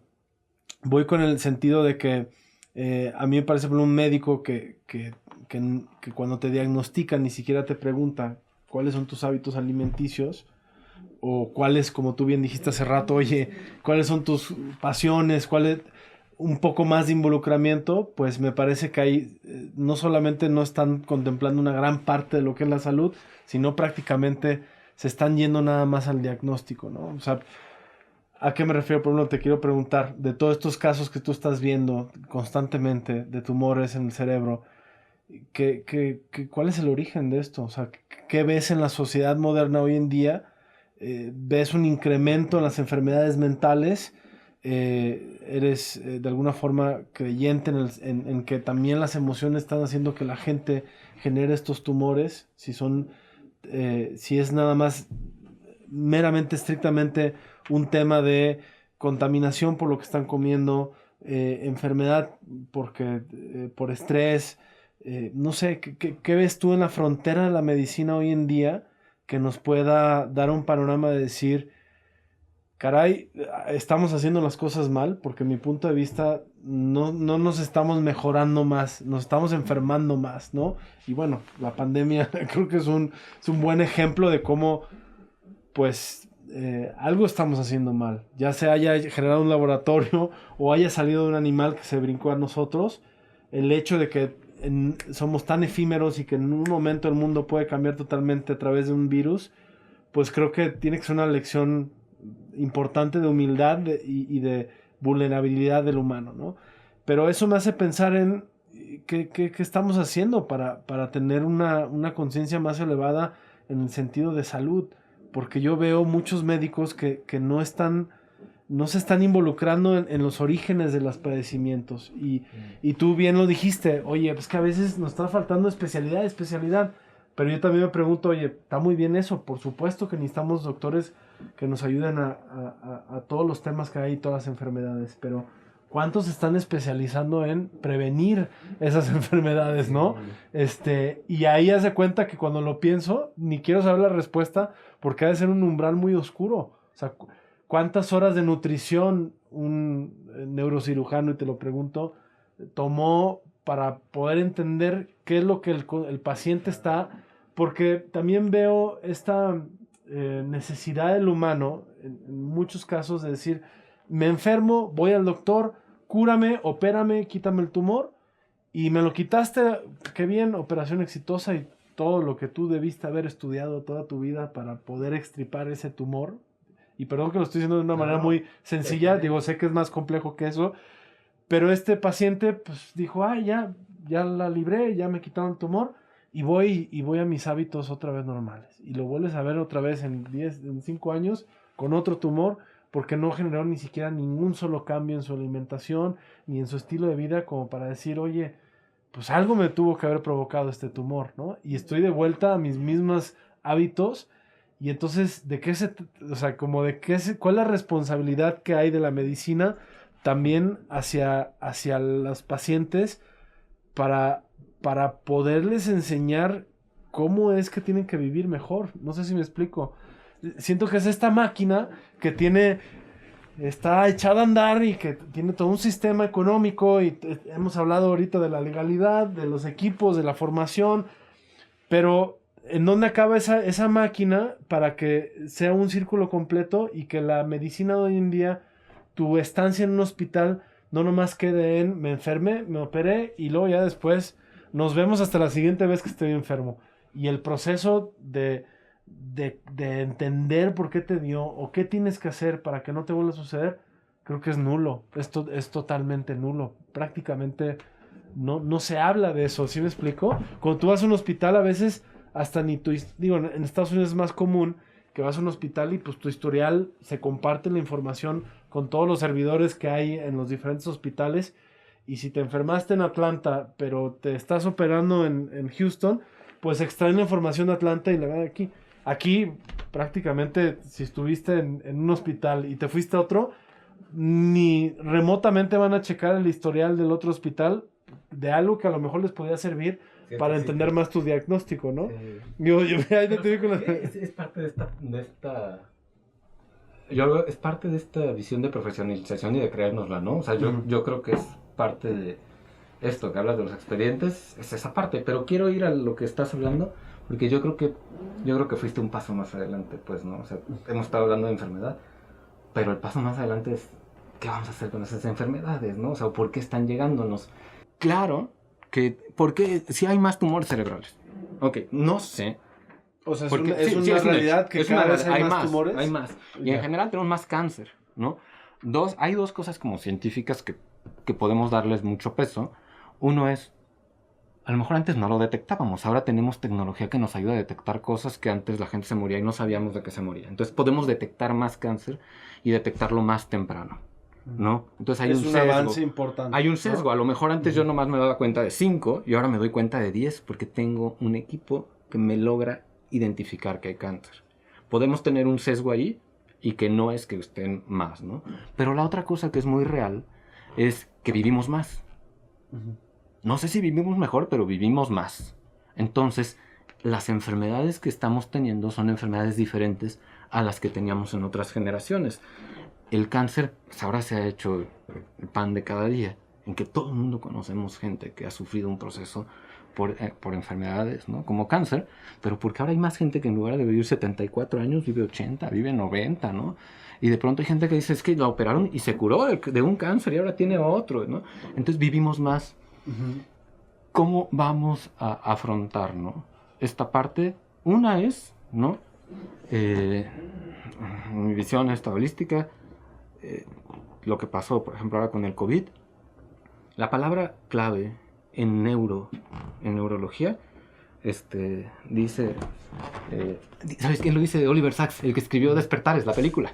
Voy con el sentido de que a mí me parece por un médico que cuando te diagnostican ni siquiera te pregunta cuáles son tus hábitos alimenticios o cuáles, como tú bien dijiste hace rato, oye, cuáles son tus pasiones, cuáles, un poco más de involucramiento, pues me parece que ahí no solamente no están contemplando una gran parte de lo que es la salud, sino prácticamente se están yendo nada más al diagnóstico, ¿no? O sea, ¿a qué me refiero? Por ejemplo, te quiero preguntar, de todos estos casos que tú estás viendo constantemente de tumores en el cerebro, ¿cuál es el origen de esto? O sea, ¿qué ves en la sociedad moderna hoy en día? ¿Ves un incremento en las enfermedades mentales? ¿Eres de alguna forma creyente en que también las emociones están haciendo que la gente genere estos tumores? Si es nada más meramente, estrictamente un tema de contaminación por lo que están comiendo, enfermedad por estrés, no sé, ¿qué ves tú en la frontera de la medicina hoy en día que nos pueda dar un panorama de decir, caray, estamos haciendo las cosas mal? Porque en mi punto de vista no nos estamos mejorando más, nos estamos enfermando más, ¿no? Y bueno, la pandemia creo que es un buen ejemplo de cómo pues algo estamos haciendo mal. Ya se haya generado un laboratorio o haya salido de un animal que se brincó a nosotros, el hecho de que somos tan efímeros y que en un momento el mundo puede cambiar totalmente a través de un virus, pues creo que tiene que ser una lección importante de humildad y de vulnerabilidad del humano, ¿no? Pero eso me hace pensar en qué estamos haciendo para tener una conciencia más elevada en el sentido de salud, porque yo veo muchos médicos que no se están involucrando en los orígenes de los padecimientos. Y tú bien lo dijiste, oye, pues que a veces nos está faltando especialidad. Pero yo también me pregunto, oye, está muy bien eso, por supuesto que necesitamos doctores que nos ayuden a todos los temas que hay, todas las enfermedades, pero ¿cuántos se están especializando en prevenir esas enfermedades, no? Y ahí hace cuenta que cuando lo pienso, ni quiero saber la respuesta, porque ha de ser un umbral muy oscuro. O sea, ¿cuántas horas de nutrición un neurocirujano, y te lo pregunto, tomó para poder entender qué es lo que el paciente está? Porque también veo esta necesidad del humano, en muchos casos, de decir, me enfermo, voy al doctor, cúrame, opérame, quítame el tumor, y me lo quitaste, qué bien, operación exitosa y todo lo que tú debiste haber estudiado toda tu vida para poder extirpar ese tumor. Y perdón que lo estoy diciendo de una manera muy sencilla, digo, sé que es más complejo que eso, pero este paciente pues dijo, ya la libré, ya me quitaron el tumor, y voy a mis hábitos otra vez normales. Y lo vuelves a ver otra vez en 5 años con otro tumor, porque no generó ni siquiera ningún solo cambio en su alimentación ni en su estilo de vida como para decir, oye, pues algo me tuvo que haber provocado este tumor, ¿no? Y estoy de vuelta a mis mismos hábitos. Y entonces, ¿cuál es la responsabilidad que hay de la medicina también hacia los pacientes para poderles enseñar cómo es que tienen que vivir mejor? No sé si me explico. Siento que es esta máquina que está echada a andar y que tiene todo un sistema económico, y hemos hablado ahorita de la legalidad, de los equipos, de la formación, pero ¿en dónde acaba esa máquina para que sea un círculo completo y que la medicina de hoy en día, tu estancia en un hospital, no nomás quede en me enfermé, me operé y luego ya después nos vemos hasta la siguiente vez que estoy enfermo? Y el proceso de entender por qué te dio o qué tienes que hacer para que no te vuelva a suceder, creo que es nulo. Esto es totalmente nulo. Prácticamente no se habla de eso, ¿sí me explico? Cuando tú vas a un hospital a veces hasta ni tu... Digo, en Estados Unidos es más común que vas a un hospital y pues tu historial se comparte la información con todos los servidores que hay en los diferentes hospitales. Y si te enfermaste en Atlanta, pero te estás operando en Houston, pues extraen la información de Atlanta y la ven aquí. Aquí, prácticamente, si estuviste en un hospital y te fuiste a otro, ni remotamente van a checar el historial del otro hospital de algo que a lo mejor les podría servir para entender más tu diagnóstico, ¿no? Ahí te digo es parte de esta es parte de esta visión de profesionalización y de creérnosla, ¿no? O sea, yo creo que es parte de esto que hablas de los expedientes, es esa parte, pero quiero ir a lo que estás hablando, porque yo creo que fuiste un paso más adelante, pues, ¿no? O sea, hemos estado hablando de enfermedad, pero el paso más adelante es ¿qué vamos a hacer con esas enfermedades, no? O sea, ¿por qué están llegándonos? Claro que, porque si hay más tumores cerebrales. Ok, no sé. O sea, Porque, es una realidad que cada vez hay más tumores. Hay más. Y en general tenemos más cáncer, ¿no? Hay dos cosas como científicas que podemos darles mucho peso. Uno es, a lo mejor antes no lo detectábamos. Ahora tenemos tecnología que nos ayuda a detectar cosas que antes la gente se moría y no sabíamos de qué se moría. Entonces podemos detectar más cáncer y detectarlo más temprano, ¿no? Entonces hay un sesgo. Es un avance importante. Hay un sesgo. ¿No? A lo mejor antes yo nomás me daba cuenta de 5 y ahora me doy cuenta de 10 porque tengo un equipo que me logra identificar que hay cáncer. Podemos tener un sesgo ahí y que no es que estén más, ¿no? Pero la otra cosa que es muy real es que vivimos más. No sé si vivimos mejor, pero vivimos más. Entonces, las enfermedades que estamos teniendo son enfermedades diferentes a las que teníamos en otras generaciones. El cáncer, pues ahora se ha hecho el pan de cada día, en que todo el mundo conocemos gente que ha sufrido un proceso por enfermedades, ¿no? Como cáncer, pero porque ahora hay más gente que en lugar de vivir 74 años vive 80, vive 90, ¿no? Y de pronto hay gente que dice, es que la operaron y se curó de un cáncer y ahora tiene otro, ¿no? Entonces vivimos más. ¿Cómo vamos a afrontar, ¿no? Esta parte? Una es, ¿no? Mi visión estadística, lo que pasó, por ejemplo, ahora con el COVID. La palabra clave en neurología, dice, ¿sabes quién lo dice? Oliver Sacks, el que escribió Despertares, la película.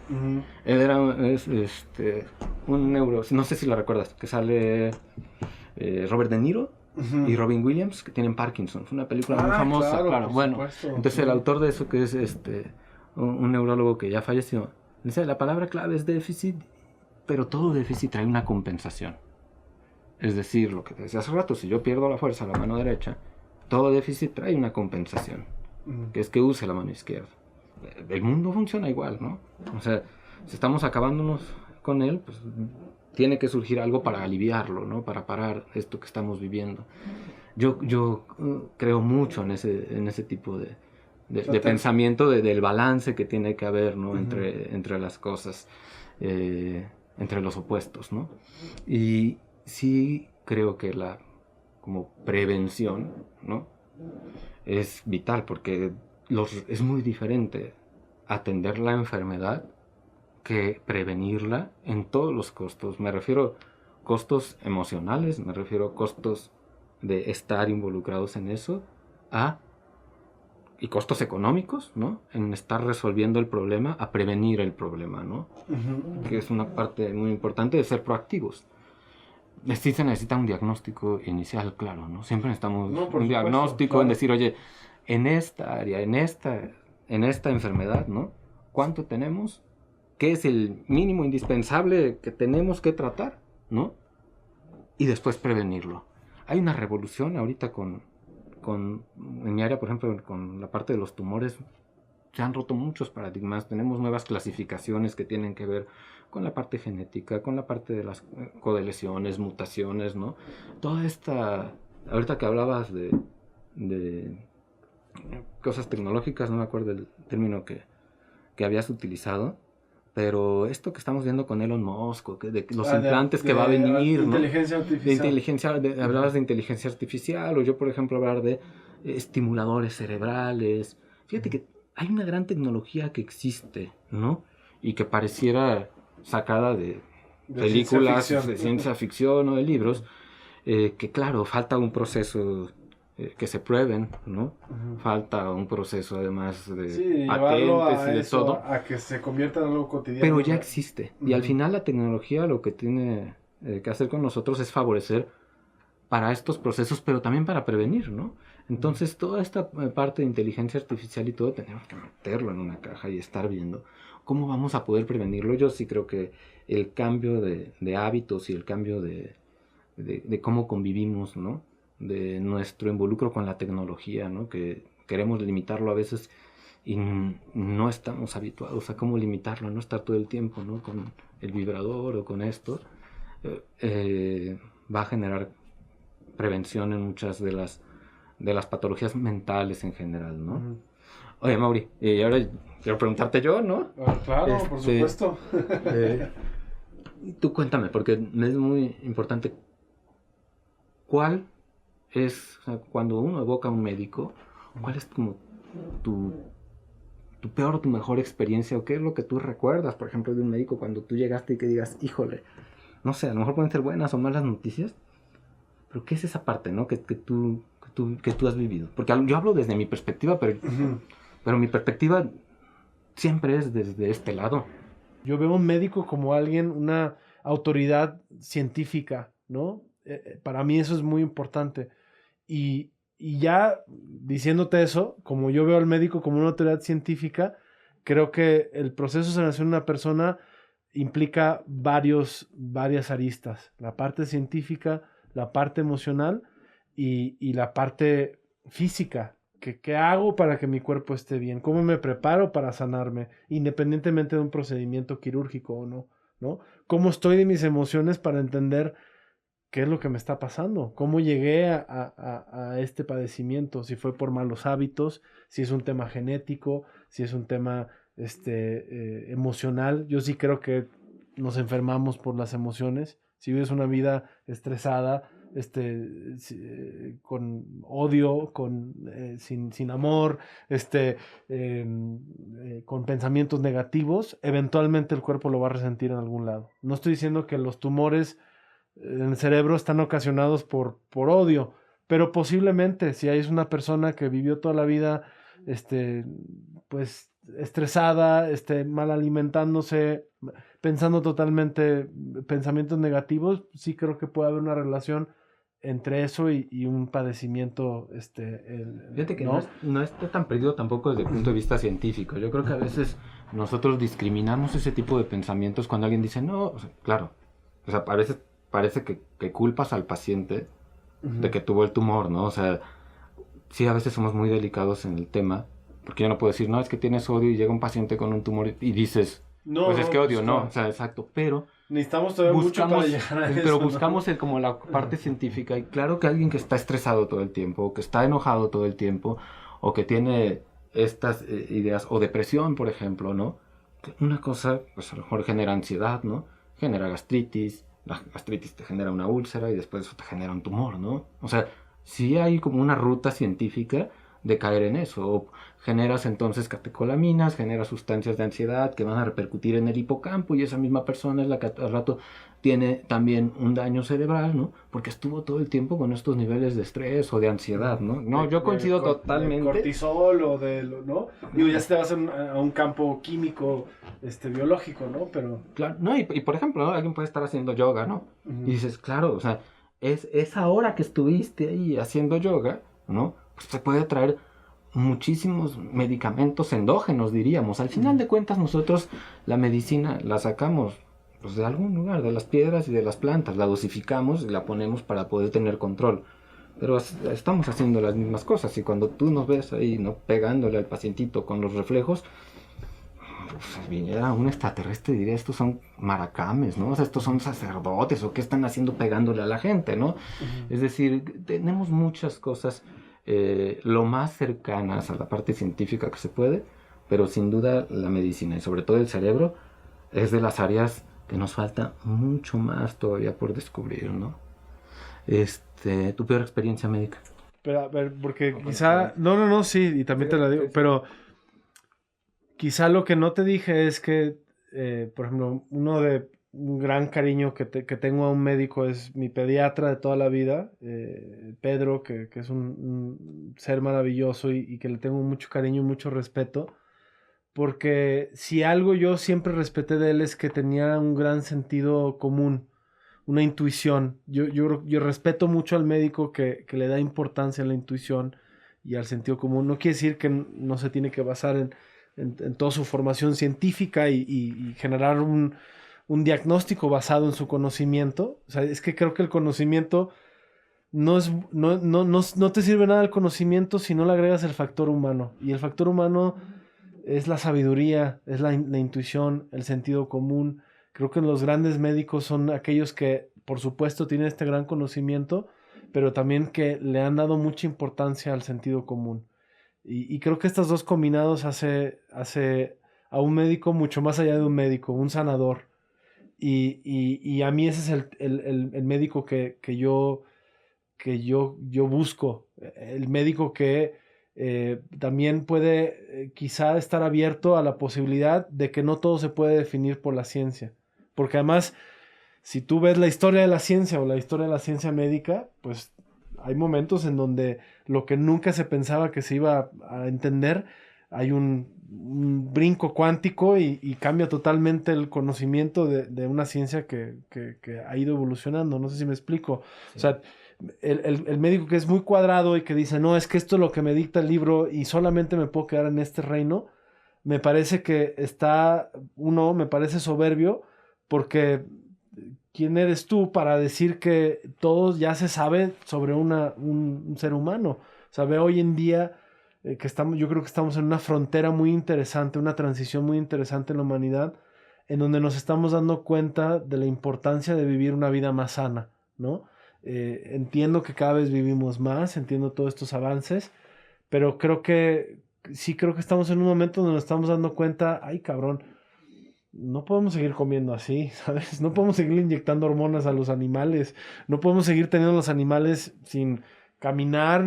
Él era un neuro, no sé si lo recuerdas, que sale Robert De Niro y Robin Williams, que tienen Parkinson. Fue una película muy famosa, claro. Bueno, entonces el autor de eso, que es un neurólogo que ya falleció, dice, la palabra clave es déficit, pero todo déficit trae una compensación. Es decir, lo que te decía hace rato, si yo pierdo la fuerza a la mano derecha, todo déficit trae una compensación, que es que use la mano izquierda. El mundo funciona igual, ¿no? O sea, si estamos acabándonos con él, pues tiene que surgir algo para aliviarlo, ¿no? Para parar esto que estamos viviendo. Yo creo mucho en ese tipo de pensamiento, del balance que tiene que haber, ¿no? Entre las cosas, entre los opuestos, ¿no? Y sí creo que la como prevención, ¿no? Es vital porque es muy diferente atender la enfermedad que prevenirla en todos los costos. Me refiero a costos emocionales, me refiero a costos de estar involucrados en eso, y costos económicos, ¿no? En estar resolviendo el problema, a prevenir el problema, ¿no? Que es una parte muy importante de ser proactivos. Sí se necesita un diagnóstico inicial, claro, ¿no? Siempre necesitamos un diagnóstico, claro. En decir, oye, en esta área, en esta enfermedad, ¿no? ¿Cuánto tenemos? ¿Qué es el mínimo indispensable que tenemos que tratar, ¿no? Y después prevenirlo. Hay una revolución ahorita en mi área, por ejemplo, con la parte de los tumores. Se han roto muchos paradigmas, tenemos nuevas clasificaciones que tienen que ver con la parte genética, con la parte de las codeleciones, mutaciones, ¿no? Toda esta, ahorita que hablabas de cosas tecnológicas, no me acuerdo el término que habías utilizado, pero esto que estamos viendo con Elon Musk, de los implantes que va a venir, ¿no? Inteligencia artificial. Hablabas de inteligencia artificial, o yo, por ejemplo, hablar de estimuladores cerebrales. Fíjate que hay una gran tecnología que existe, ¿no? Y que pareciera sacada de películas de ciencia ficción o de libros, que claro, falta un proceso que se prueben, ¿no? Ujú. Falta un proceso además de llevarlo patentes y de eso, todo. a que se convierta en algo cotidiano. Pero ya existe. Y al Ujú. final la tecnología lo que tiene que hacer con nosotros es favorecer para estos procesos, pero también para prevenir, ¿no? Entonces, toda esta parte de inteligencia artificial y todo, tenemos que meterlo en una caja y estar viendo cómo vamos a poder prevenirlo. Yo sí creo que el cambio de hábitos y el cambio de cómo convivimos, ¿no? De nuestro involucro con la tecnología, ¿no? Que queremos limitarlo a veces y no estamos habituados a cómo limitarlo, no estar todo el tiempo, ¿no? Con el vibrador o con esto, va a generar prevención en muchas de las patologías mentales en general, ¿no? Ujú. Oye, Mauri, y ahora quiero preguntarte yo, ¿no? Claro, por supuesto. Tú cuéntame, porque me es muy importante. ¿Cuál es, o sea, cuando uno evoca a un médico, cuál es como tu peor o tu mejor experiencia, o qué es lo que tú recuerdas, por ejemplo, de un médico cuando tú llegaste y que digas, híjole, no sé, a lo mejor pueden ser buenas o malas noticias, pero ¿qué es esa parte, no? Que tú has vivido. Porque yo hablo desde mi perspectiva, pero mi perspectiva siempre es desde este lado. Yo veo a un médico como alguien, una autoridad científica, ¿no? Para mí eso es muy importante. Y ya diciéndote eso, como yo veo al médico como una autoridad científica, creo que el proceso de sanación de una persona implica varias aristas. La parte científica, la parte emocional y la parte física. ¿Qué hago para que mi cuerpo esté bien? ¿Cómo me preparo para sanarme? Independientemente de un procedimiento quirúrgico o no, ¿no? ¿Cómo estoy de mis emociones para entender qué es lo que me está pasando? ¿Cómo llegué a este padecimiento? Si fue por malos hábitos, si es un tema genético, si es un tema emocional. Yo sí creo que nos enfermamos por las emociones. Si vives una vida estresada, con odio, sin amor, con pensamientos negativos, eventualmente el cuerpo lo va a resentir en algún lado. No estoy diciendo que los tumores en el cerebro están ocasionados por odio, pero posiblemente si hay una persona que vivió toda la vida pues estresada, mal alimentándose, pensando totalmente pensamientos negativos, sí creo que puede haber una relación entre eso y un padecimiento, Fíjate que ¿no? No está tan perdido tampoco desde el punto de vista científico. Yo creo que a veces nosotros discriminamos ese tipo de pensamientos cuando alguien dice, no, o sea, claro, o sea, a veces parece que culpas al paciente de que tuvo el tumor, ¿no? O sea, sí, a veces somos muy delicados en el tema, porque yo no puedo decir, no, es que tienes odio y llega un paciente con un tumor y dices, No, pues es que odio, pues, no, claro. o sea, exacto, pero Necesitamos todavía mucho para llegar a eso, pero ¿no? buscamos como la parte científica, y claro que alguien que está estresado todo el tiempo, o que está enojado todo el tiempo, o que tiene estas ideas, o depresión, por ejemplo, ¿no? Una cosa, pues a lo mejor genera ansiedad, ¿no? Genera gastritis, la gastritis te genera una úlcera y después eso te genera un tumor, ¿no? O sea, sí hay como una ruta científica de caer en eso. O generas entonces catecolaminas, generas sustancias de ansiedad que van a repercutir en el hipocampo, y esa misma persona es la que al rato tiene también un daño cerebral, ¿no? Porque estuvo todo el tiempo con estos niveles de estrés o de ansiedad, ¿no? No, yo coincido totalmente. De cortisol o ¿no? Digo, ya se te vas a un campo químico, biológico, ¿no? Pero... Claro, no, y por ejemplo, ¿no? Alguien puede estar haciendo yoga, ¿no? Y dices, claro, o sea, esa hora que estuviste ahí haciendo yoga, ¿no? Pues te puede traer muchísimos medicamentos endógenos, diríamos. Al final de cuentas, nosotros la medicina la sacamos pues, de algún lugar, de las piedras y de las plantas. La dosificamos y la ponemos para poder tener control. Pero estamos haciendo las mismas cosas, y cuando tú nos ves ahí, ¿no? Pegándole al pacientito con los reflejos, pues, viniera un extraterrestre y diría, estos son maracames, ¿no? O sea, estos son sacerdotes, o qué están haciendo pegándole a la gente, ¿no? Es decir, tenemos muchas cosas lo más cercanas a la parte científica que se puede, pero sin duda la medicina y sobre todo el cerebro es de las áreas que nos falta mucho más todavía por descubrir, ¿no? ¿Tu peor experiencia médica? Pero a ver, porque quizá... No, sí, y también te la digo, pero quizá lo que no te dije es que, por ejemplo, uno de un gran cariño que tengo a un médico es mi pediatra de toda la vida, Pedro, que es un ser maravilloso y que le tengo mucho cariño y mucho respeto, porque si algo yo siempre respeté de él es que tenía un gran sentido común, una intuición. Yo respeto mucho al médico que le da importancia a la intuición y al sentido común. No quiere decir que no se tiene que basar en toda su formación científica y generar un diagnóstico basado en su conocimiento. O sea, es que creo que el conocimiento no te sirve nada el conocimiento si no le agregas el factor humano. Y el factor humano es la sabiduría, es la intuición, el sentido común. Creo que los grandes médicos son aquellos que, por supuesto, tienen este gran conocimiento, pero también que le han dado mucha importancia al sentido común. Y creo que estos dos combinados hace a un médico mucho más allá de un médico, un sanador. Y a mí ese es el médico que yo busco. El médico que también puede quizá estar abierto a la posibilidad de que no todo se puede definir por la ciencia. Porque además, si tú ves la historia de la ciencia o la historia de la ciencia médica, pues hay momentos en donde lo que nunca se pensaba que se iba a entender, hay un brinco cuántico y cambia totalmente el conocimiento de una ciencia que ha ido evolucionando. No sé si me explico. Sí. O sea, el médico que es muy cuadrado y que dice, no, es que esto es lo que me dicta el libro y solamente me puedo quedar en este reino, me parece que me parece soberbio, porque ¿quién eres tú para decir que todo ya se sabe sobre un ser humano? O sea, veo hoy en día yo creo que estamos en una frontera muy interesante, una transición muy interesante en la humanidad, en donde nos estamos dando cuenta de la importancia de vivir una vida más sana, ¿no? Entiendo que cada vez vivimos más, entiendo todos estos avances, pero creo que estamos en un momento donde nos estamos dando cuenta, ay cabrón, no podemos seguir comiendo así, ¿sabes? No podemos seguir inyectando hormonas a los animales, no podemos seguir teniendo los animales sin caminar,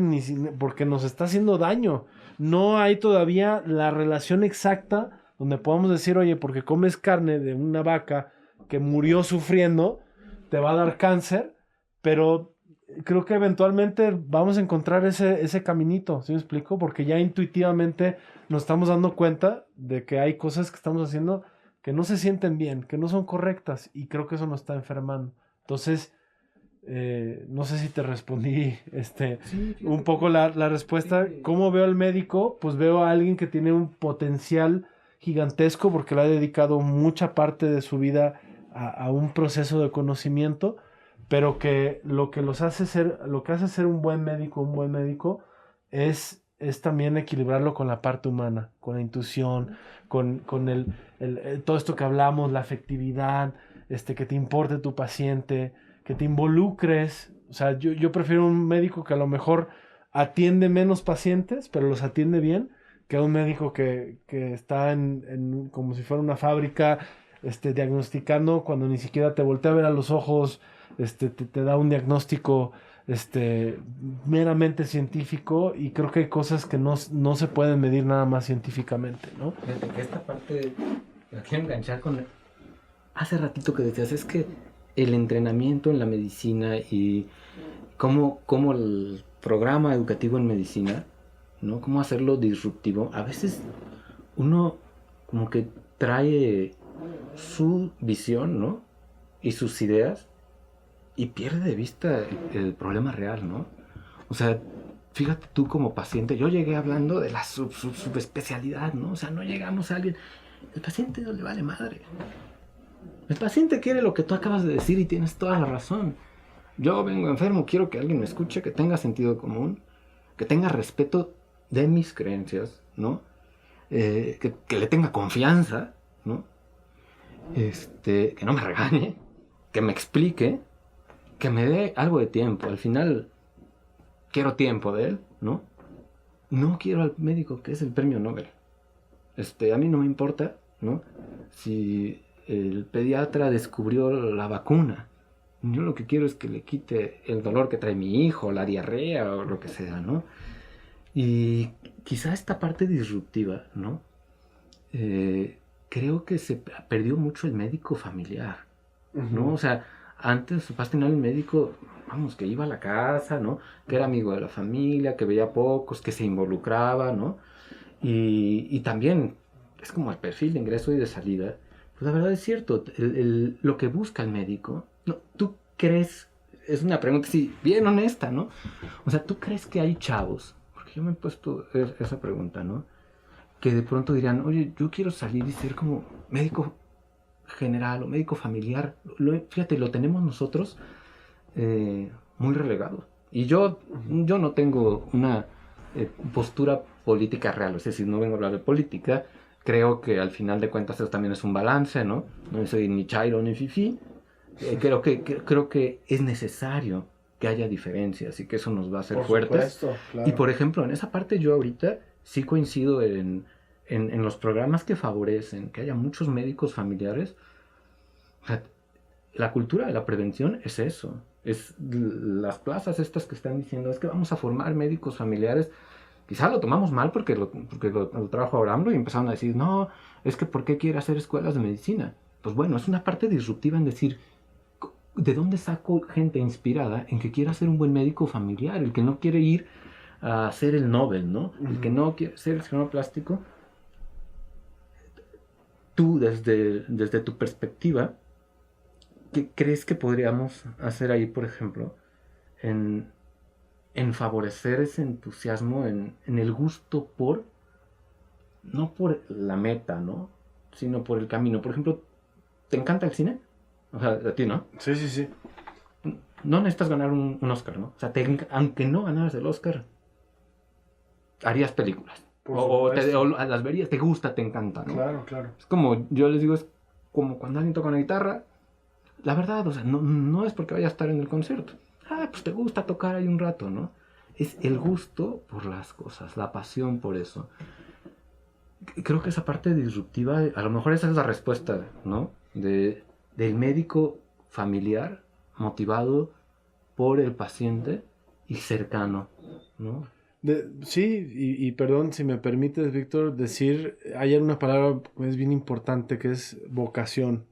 porque nos está haciendo daño. No hay todavía la relación exacta donde podamos decir, oye, porque comes carne de una vaca que murió sufriendo, te va a dar cáncer, pero creo que eventualmente vamos a encontrar ese caminito, ¿sí me explico? Porque ya intuitivamente nos estamos dando cuenta de que hay cosas que estamos haciendo que no se sienten bien, que no son correctas, y creo que eso nos está enfermando. Entonces, no sé si te respondí Sí, un poco la respuesta. Sí. ¿Cómo veo al médico? Pues veo a alguien que tiene un potencial gigantesco porque le ha dedicado mucha parte de su vida a un proceso de conocimiento, pero que lo que hace ser un buen médico es también equilibrarlo con la parte humana, con la intuición, con todo esto que hablamos, la afectividad, que te importe tu paciente, que te involucres. O sea, yo prefiero un médico que a lo mejor atiende menos pacientes, pero los atiende bien, que a un médico que está como si fuera una fábrica, diagnosticando cuando ni siquiera te voltea a ver a los ojos, te da un diagnóstico meramente científico, y creo que hay cosas que no se pueden medir nada más científicamente, ¿no? Fíjate que esta parte la quiero enganchar con hace ratito que decías, es que el entrenamiento en la medicina y cómo el programa educativo en medicina, ¿no? Cómo hacerlo disruptivo. A veces uno como que trae su visión, ¿no? Y sus ideas y pierde de vista el problema real, ¿no? O sea, fíjate tú como paciente, yo llegué hablando de la subespecialidad, ¿no? O sea, no llegamos a alguien. El paciente no le vale madre. El paciente quiere lo que tú acabas de decir y tienes toda la razón. Yo vengo enfermo, quiero que alguien me escuche, que tenga sentido común, que tenga respeto de mis creencias, ¿no? Que le tenga confianza, ¿no? Que no me regañe, que me explique, que me dé algo de tiempo. Al final, quiero tiempo de él, ¿no? No quiero al médico que es el premio Nobel. A mí no me importa, ¿no? Si el pediatra descubrió la vacuna. Yo lo que quiero es que le quite el dolor que trae mi hijo, la diarrea o lo que sea, ¿no? Y quizá esta parte disruptiva, ¿no? Creo que se perdió mucho el médico familiar, ¿no? O sea, antes sus papás tenían el médico, vamos, que iba a la casa, ¿no? Que era amigo de la familia, que veía pocos, que se involucraba, ¿no? Y también es como el perfil de ingreso y de salida. Pues la verdad es cierto, lo que busca el médico, no, ¿tú crees? Es una pregunta así, bien honesta, ¿no? O sea, ¿tú crees que hay chavos? Porque yo me he puesto esa pregunta, ¿no? Que de pronto dirán, oye, yo quiero salir y ser como médico general o médico familiar. Fíjate, lo tenemos nosotros muy relegado. Y yo no tengo una postura política real, es decir, no vengo a hablar de política. Creo que al final de cuentas eso también es un balance, ¿no? No soy ni chairo ni fifí. Creo que es necesario que haya diferencias y que eso nos va a hacer fuertes. Supuesto, claro. Y por ejemplo, en esa parte yo ahorita sí coincido en los programas que favorecen que haya muchos médicos familiares. O sea, la cultura de la prevención es eso. Es las plazas estas que están diciendo, es que vamos a formar médicos familiares. Quizá lo tomamos mal porque lo trajo ahora AMLO y empezaron a decir, no, es que ¿por qué quiere hacer escuelas de medicina? Pues bueno, es una parte disruptiva en decir, ¿de dónde saco gente inspirada en que quiera ser un buen médico familiar? El que no quiere ir a hacer el Nobel, ¿no? El que no quiere ser el cirujano plástico. Tú, desde tu perspectiva, ¿qué crees que podríamos hacer ahí, por ejemplo, en favorecer ese entusiasmo, en el gusto por, no por la meta, ¿no? Sino por el camino? Por ejemplo, ¿te encanta el cine? O sea, a ti, ¿no? Sí, sí, sí. No necesitas ganar un Oscar, ¿no? O sea, aunque no ganaras el Oscar, harías películas. O las verías, te gusta, te encanta, ¿no? Claro, claro. Es como, yo les digo, es como cuando alguien toca una guitarra, la verdad, o sea, no es porque vaya a estar en el concierto. Pues te gusta tocar ahí un rato, ¿no? Es el gusto por las cosas, la pasión por eso. Creo que esa parte disruptiva, a lo mejor esa es la respuesta, ¿no? Del médico familiar motivado por el paciente y cercano, ¿no? Sí, y perdón si me permites, Víctor, decir, hay una palabra que es bien importante, que es vocación.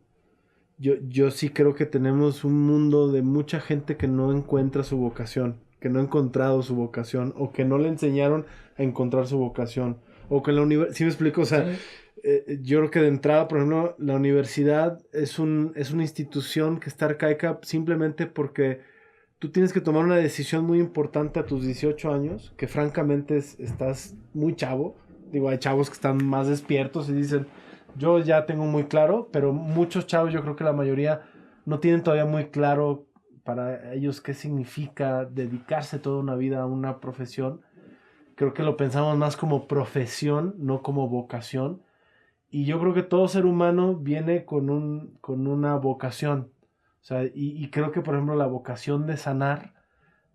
Yo sí creo que tenemos un mundo de mucha gente que no encuentra su vocación, que no ha encontrado su vocación, o que no le enseñaron a encontrar su vocación, o que en la universidad, ¿sí me explico? O sea, sí. Yo creo que de entrada, por ejemplo, la universidad es una institución que está arcaica simplemente porque tú tienes que tomar una decisión muy importante a tus 18 años, que francamente estás muy chavo. Digo, hay chavos que están más despiertos y dicen, yo ya tengo muy claro, pero muchos chavos, yo creo que la mayoría no tienen todavía muy claro para ellos qué significa dedicarse toda una vida a una profesión. Creo que lo pensamos más como profesión, no como vocación. Y yo creo que todo ser humano viene con una vocación. O sea, y creo que, por ejemplo, la vocación de sanar,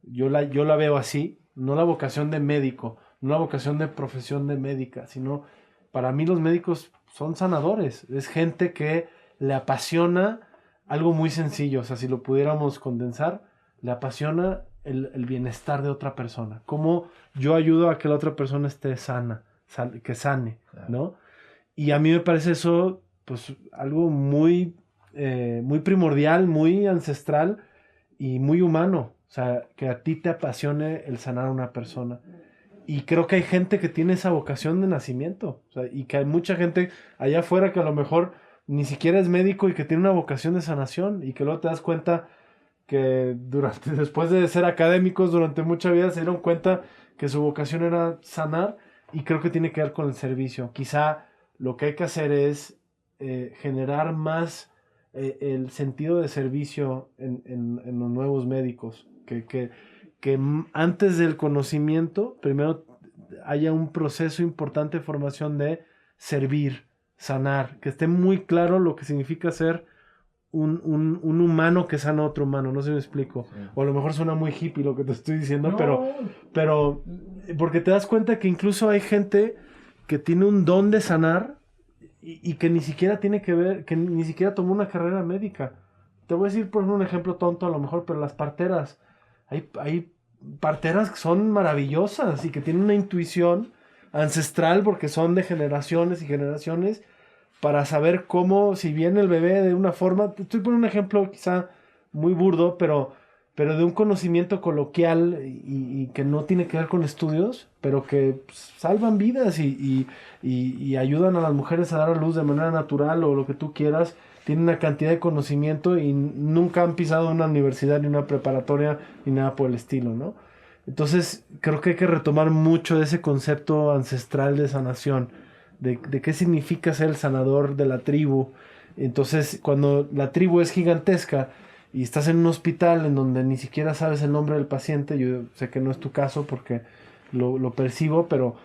yo la veo así, no la vocación de médico, no la vocación de profesión de médica, sino para mí los médicos son sanadores, es gente que le apasiona algo muy sencillo, o sea, si lo pudiéramos condensar, le apasiona el bienestar de otra persona, cómo yo ayudo a que la otra persona esté sana, que sane, claro, ¿no? Y a mí me parece eso, pues, algo muy primordial, muy ancestral y muy humano. O sea, que a ti te apasione el sanar a una persona. Y creo que hay gente que tiene esa vocación de nacimiento. O sea, y que hay mucha gente allá afuera que a lo mejor ni siquiera es médico y que tiene una vocación de sanación. Y que luego te das cuenta que después de ser académicos durante mucha vida se dieron cuenta que su vocación era sanar. Y creo que tiene que ver con el servicio. Quizá lo que hay que hacer es generar más el sentido de servicio en los nuevos médicos, que antes del conocimiento primero haya un proceso importante de formación de servir, sanar, que esté muy claro lo que significa ser un humano que sana a otro humano, no sé si me explico, sí. O a lo mejor suena muy hippie lo que te estoy diciendo, no. pero porque te das cuenta que incluso hay gente que tiene un don de sanar y que ni siquiera tiene que ver, que ni siquiera tomó una carrera médica. Te voy a decir por un ejemplo tonto a lo mejor, pero las parteras. Hay parteras que son maravillosas y que tienen una intuición ancestral porque son de generaciones y generaciones, para saber cómo, si viene el bebé de una forma, te estoy poniendo un ejemplo quizá muy burdo, pero de un conocimiento coloquial y que no tiene que ver con estudios, pero que pues, salvan vidas y ayudan a las mujeres a dar a luz de manera natural o lo que tú quieras. Tienen una cantidad de conocimiento y nunca han pisado una universidad ni una preparatoria ni nada por el estilo, ¿no? Entonces creo que hay que retomar mucho de ese concepto ancestral de sanación, de qué significa ser el sanador de la tribu. Entonces cuando la tribu es gigantesca y estás en un hospital en donde ni siquiera sabes el nombre del paciente, yo sé que no es tu caso porque lo percibo, pero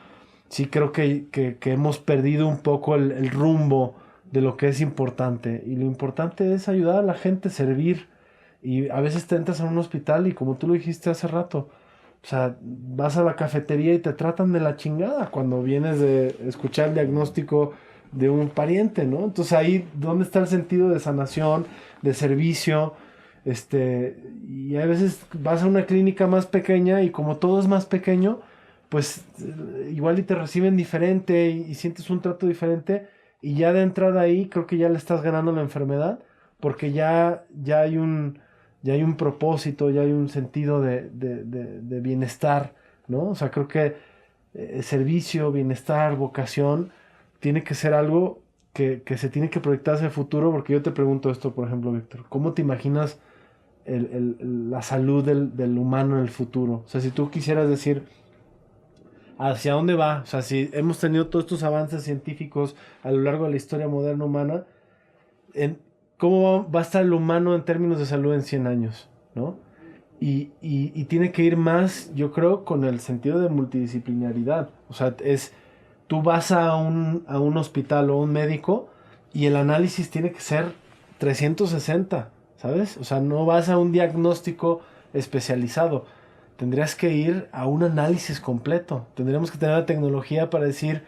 sí creo que hemos perdido un poco el rumbo de lo que es importante. Y lo importante es ayudar a la gente, servir. Y a veces te entras a un hospital y como tú lo dijiste hace rato, o sea, vas a la cafetería y te tratan de la chingada cuando vienes de escuchar el diagnóstico de un pariente, ¿no? Entonces ahí, ¿dónde está el sentido de sanación, de servicio? Y a veces vas a una clínica más pequeña y como todo es más pequeño, pues igual y te reciben diferente y sientes un trato diferente y ya de entrada ahí creo que ya le estás ganando la enfermedad porque ya hay un propósito, ya hay un sentido de bienestar, ¿no? O sea, creo que servicio, bienestar, vocación tiene que ser algo que se tiene que proyectar hacia el futuro, porque yo te pregunto esto, por ejemplo, Víctor, ¿cómo te imaginas la salud del humano en el futuro? O sea, si tú quisieras decir hacia dónde va, o sea, si hemos tenido todos estos avances científicos a lo largo de la historia moderna humana, ¿cómo va a estar el humano en términos de salud en 100 años? ¿No? Y tiene que ir más, yo creo, con el sentido de multidisciplinaridad. O sea, tú vas a un hospital o un médico y el análisis tiene que ser 360, ¿sabes? O sea, no vas a un diagnóstico especializado. Tendrías que ir a un análisis completo. Tendríamos que tener la tecnología para decir,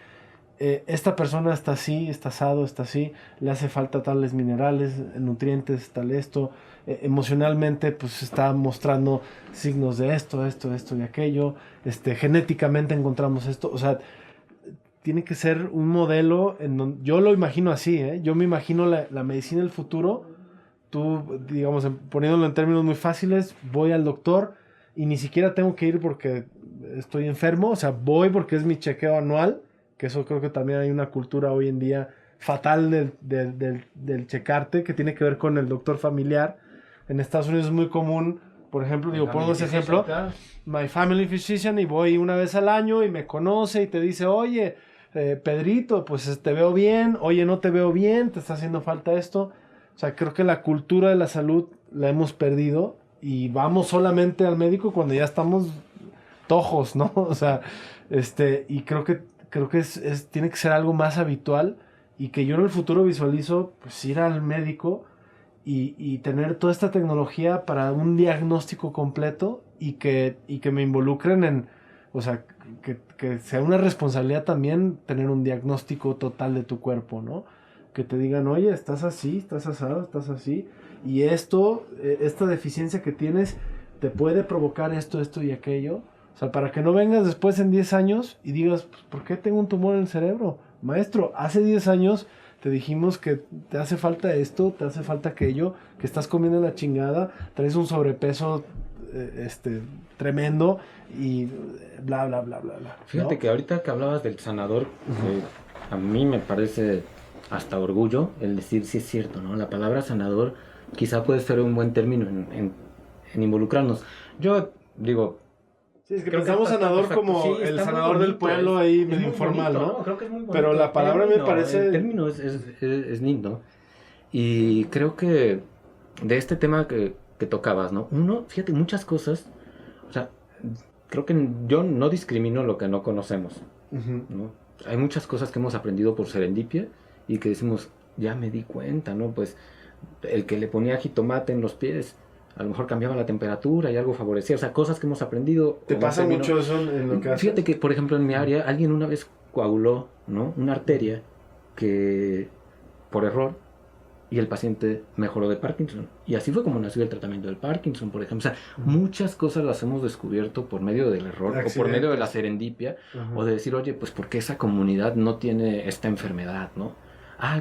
esta persona está así, está asado, está así, le hace falta tales minerales, nutrientes, tal esto, emocionalmente pues está mostrando signos de esto y aquello, genéticamente encontramos esto, o sea, tiene que ser un modelo en donde, yo lo imagino así, yo me imagino la medicina del futuro, tú, digamos, poniéndolo en términos muy fáciles, voy al doctor y ni siquiera tengo que ir porque estoy enfermo, o sea, voy porque es mi chequeo anual, que eso creo que también hay una cultura hoy en día fatal del checarte, que tiene que ver con el doctor familiar. En Estados Unidos es muy común, por ejemplo, pongo ese ejemplo, my family physician, y voy una vez al año y me conoce y te dice, oye, Pedrito, pues te veo bien, oye, no te veo bien, te está haciendo falta esto. O sea, creo que la cultura de la salud la hemos perdido y vamos solamente al médico cuando ya estamos tojos, ¿no? O sea, y creo que tiene que ser algo más habitual y que yo en el futuro visualizo pues ir al médico y tener toda esta tecnología para un diagnóstico completo y que me involucren o sea, que sea una responsabilidad también tener un diagnóstico total de tu cuerpo, ¿no? Que te digan, oye, estás así, estás asado, estás así, y esta deficiencia que tienes te puede provocar esto y aquello. O sea, para que no vengas después en 10 años y digas, pues, ¿por qué tengo un tumor en el cerebro? Maestro, hace 10 años te dijimos que te hace falta esto, te hace falta aquello, que estás comiendo la chingada, traes un sobrepeso tremendo y bla, bla, bla, bla, bla. Fíjate, ¿no? que ahorita que hablabas del sanador, a mí me parece hasta orgullo el decir si es cierto, ¿no? La palabra sanador quizá puede ser un buen término en involucrarnos. Yo digo... Sí, es que pensamos sanador como sí, el sanador bonito, del pueblo ahí medio informal, bonito, ¿no? Creo que es muy bonito. Pero la palabra me parece... El término es lindo. Y creo que de este tema que tocabas, ¿no? Uno, fíjate, muchas cosas, o sea, creo que yo no discrimino lo que no conocemos, ¿no? Hay muchas cosas que hemos aprendido por serendipia y que decimos, ya me di cuenta, ¿no? Pues el que le ponía jitomate en los pies, a lo mejor cambiaba la temperatura y algo favorecía, o sea, cosas que hemos aprendido. ¿Te pasa mucho eso en lo que haces? Fíjate que, por ejemplo, en mi área, alguien una vez coaguló, ¿no? Una arteria que, por error, y el paciente mejoró de Parkinson. Y así fue como nació el tratamiento del Parkinson, por ejemplo. O sea, muchas cosas las hemos descubierto por medio del error, o por medio de la serendipia, o de decir, oye, pues, ¿por qué esa comunidad no tiene esta enfermedad, no?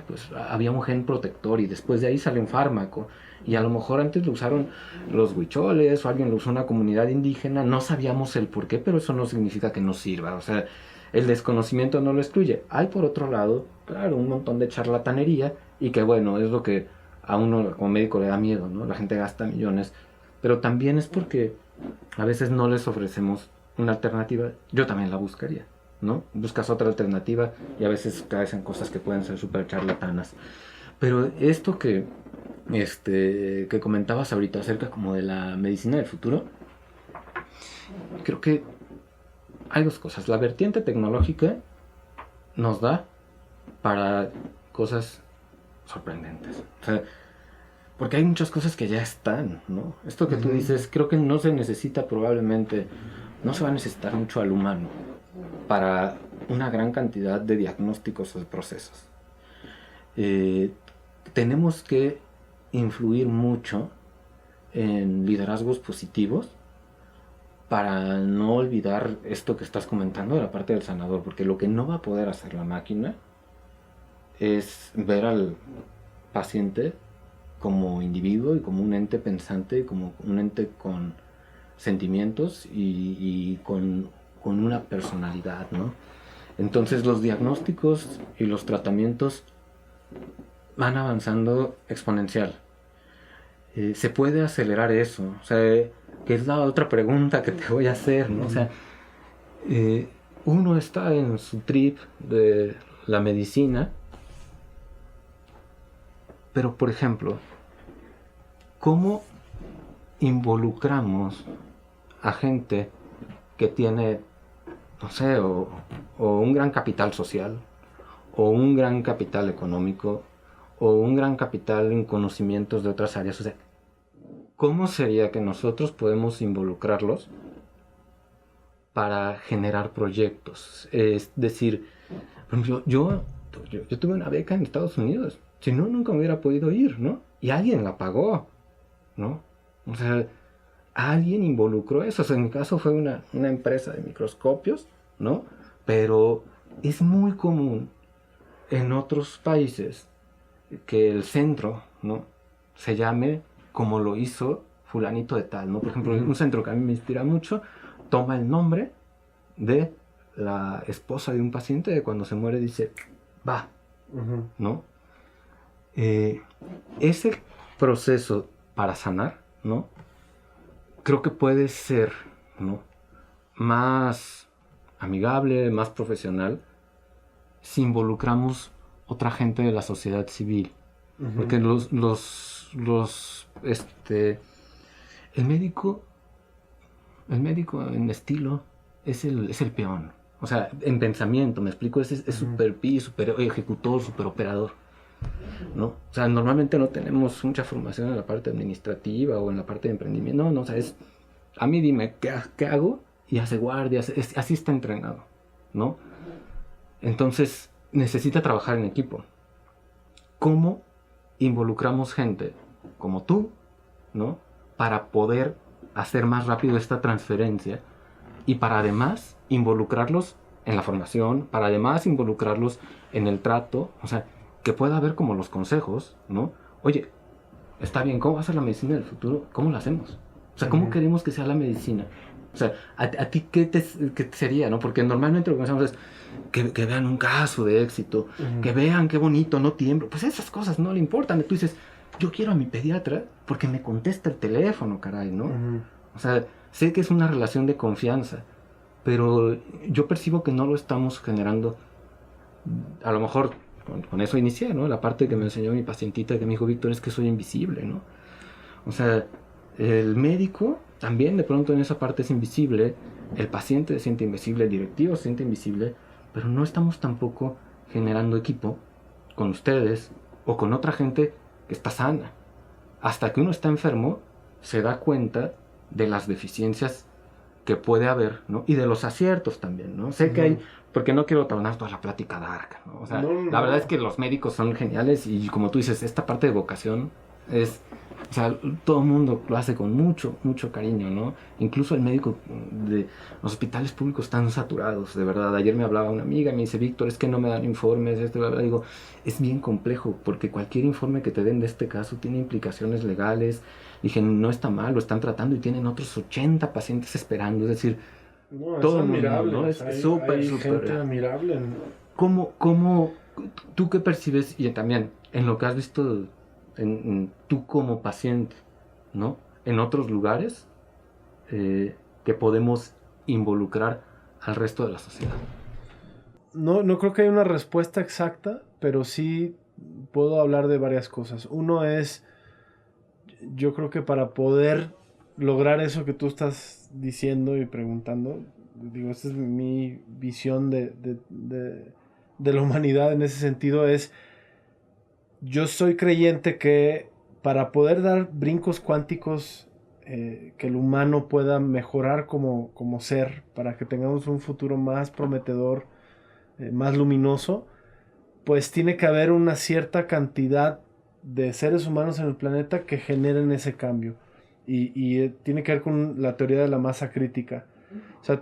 pues había un gen protector y después de ahí sale un fármaco. Y a lo mejor antes lo usaron los huicholes o alguien lo usó una comunidad indígena, no sabíamos el por qué, pero eso no significa que no sirva. O sea, el desconocimiento no lo excluye. Hay por otro lado, claro, un montón de charlatanería y que bueno, es lo que a uno como médico le da miedo, ¿no? La gente gasta millones, pero también es porque a veces no les ofrecemos una alternativa. Yo también la buscaría, ¿no? Buscas otra alternativa y a veces caes en cosas que pueden ser súper charlatanas. Pero esto que comentabas ahorita acerca como de la medicina del futuro, creo que hay dos cosas. La vertiente tecnológica nos da para cosas sorprendentes. O sea, porque hay muchas cosas que ya están, ¿no? Esto que tú dices, creo que no se necesita probablemente, no se va a necesitar mucho al humano para una gran cantidad de diagnósticos o de procesos. Tenemos que influir mucho en liderazgos positivos para no olvidar esto que estás comentando de la parte del sanador, porque lo que no va a poder hacer la máquina es ver al paciente como individuo y como un ente pensante, como un ente con sentimientos y con una personalidad, ¿no? Entonces los diagnósticos y los tratamientos van avanzando exponencial. Se puede acelerar eso, o sea, que es la otra pregunta que te voy a hacer, ¿no? O sea, uno está en su trip de la medicina, pero por ejemplo, ¿cómo involucramos a gente que tiene, no sé, o un gran capital social, o un gran capital económico, o un gran capital en conocimientos de otras áreas? O sea, ¿cómo sería que nosotros podemos involucrarlos para generar proyectos? Es decir, por ejemplo, yo tuve una beca en Estados Unidos. Si no, nunca me hubiera podido ir, ¿no? Y alguien la pagó, ¿no? O sea, alguien involucró eso. O sea, en mi caso fue una empresa de microscopios, ¿no? Pero es muy común en otros países que el centro, ¿no?, se llame como lo hizo fulanito de tal, ¿no? Por ejemplo, un centro que a mí me inspira mucho toma el nombre de la esposa de un paciente, de cuando se muere dice, va, ¿no? Ese proceso para sanar, ¿no?, creo que puede ser, ¿no?, más amigable, más profesional, si involucramos otra gente de la sociedad civil. Porque el médico en estilo es el peón. O sea, en pensamiento, me explico, es super pi, super ejecutor, super operador, ¿no? O sea, normalmente no tenemos mucha formación en la parte administrativa o en la parte de emprendimiento. No, o sea, a mí dime qué hago y hace guardias, así está entrenado, ¿no? Entonces, necesita trabajar en equipo. ¿Cómo involucramos gente como tú, ¿no?, para poder hacer más rápido esta transferencia y para además involucrarlos en la formación, para además involucrarlos en el trato? O sea, que pueda haber como los consejos, ¿no? Oye, está bien, ¿cómo va a ser la medicina del futuro? ¿Cómo la hacemos? O sea, ¿cómo queremos que sea la medicina? O sea, ¿a ti qué te sería, no? Porque normalmente lo que pensamos es que vean un caso de éxito, que vean qué bonito, no tiemblo. Pues esas cosas no le importan. Tú dices, yo quiero a mi pediatra porque me contesta el teléfono, caray, ¿no? O sea, sé que es una relación de confianza, pero yo percibo que no lo estamos generando. A lo mejor con eso inicié, ¿no? La parte que me enseñó mi pacientita, que me dijo, Víctor, es que soy invisible, ¿no? O sea, el médico también de pronto en esa parte es invisible, el paciente se siente invisible, el directivo se siente invisible, pero no estamos tampoco generando equipo con ustedes o con otra gente que está sana. Hasta que uno está enfermo, se da cuenta de las deficiencias que puede haber, ¿no? Y de los aciertos también, ¿no? Sé que hay, porque no quiero tornar toda la plática dark, ¿no? O sea, la verdad es que los médicos son geniales y como tú dices, esta parte de vocación es O sea, todo el mundo lo hace con mucho, mucho cariño, ¿no? Incluso el médico de los hospitales públicos están saturados, de verdad. Ayer me hablaba una amiga, me dice, Víctor, es que no me dan informes, esto, bla, bla. Digo, es bien complejo, porque cualquier informe que te den de este caso tiene implicaciones legales. Dije, no está mal, lo están tratando y tienen otros 80 pacientes esperando, es decir, No, todo es el mundo, admirable. ¿no? O Es sea, súper, hay súper. gente admirable. ¿Cómo, tú qué percibes, y también en lo que has visto tú como paciente, ¿no? En otros lugares que podemos involucrar al resto de la sociedad? No creo que haya una respuesta exacta, pero sí puedo hablar de varias cosas. Uno es, yo creo que para poder lograr eso que tú estás diciendo y preguntando, digo, esta es mi visión de la humanidad en ese sentido, es, yo soy creyente que para poder dar brincos cuánticos, que el humano pueda mejorar como ser, para que tengamos un futuro más prometedor, más luminoso, pues tiene que haber una cierta cantidad de seres humanos en el planeta que generen ese cambio. Y tiene que ver con la teoría de la masa crítica. O sea,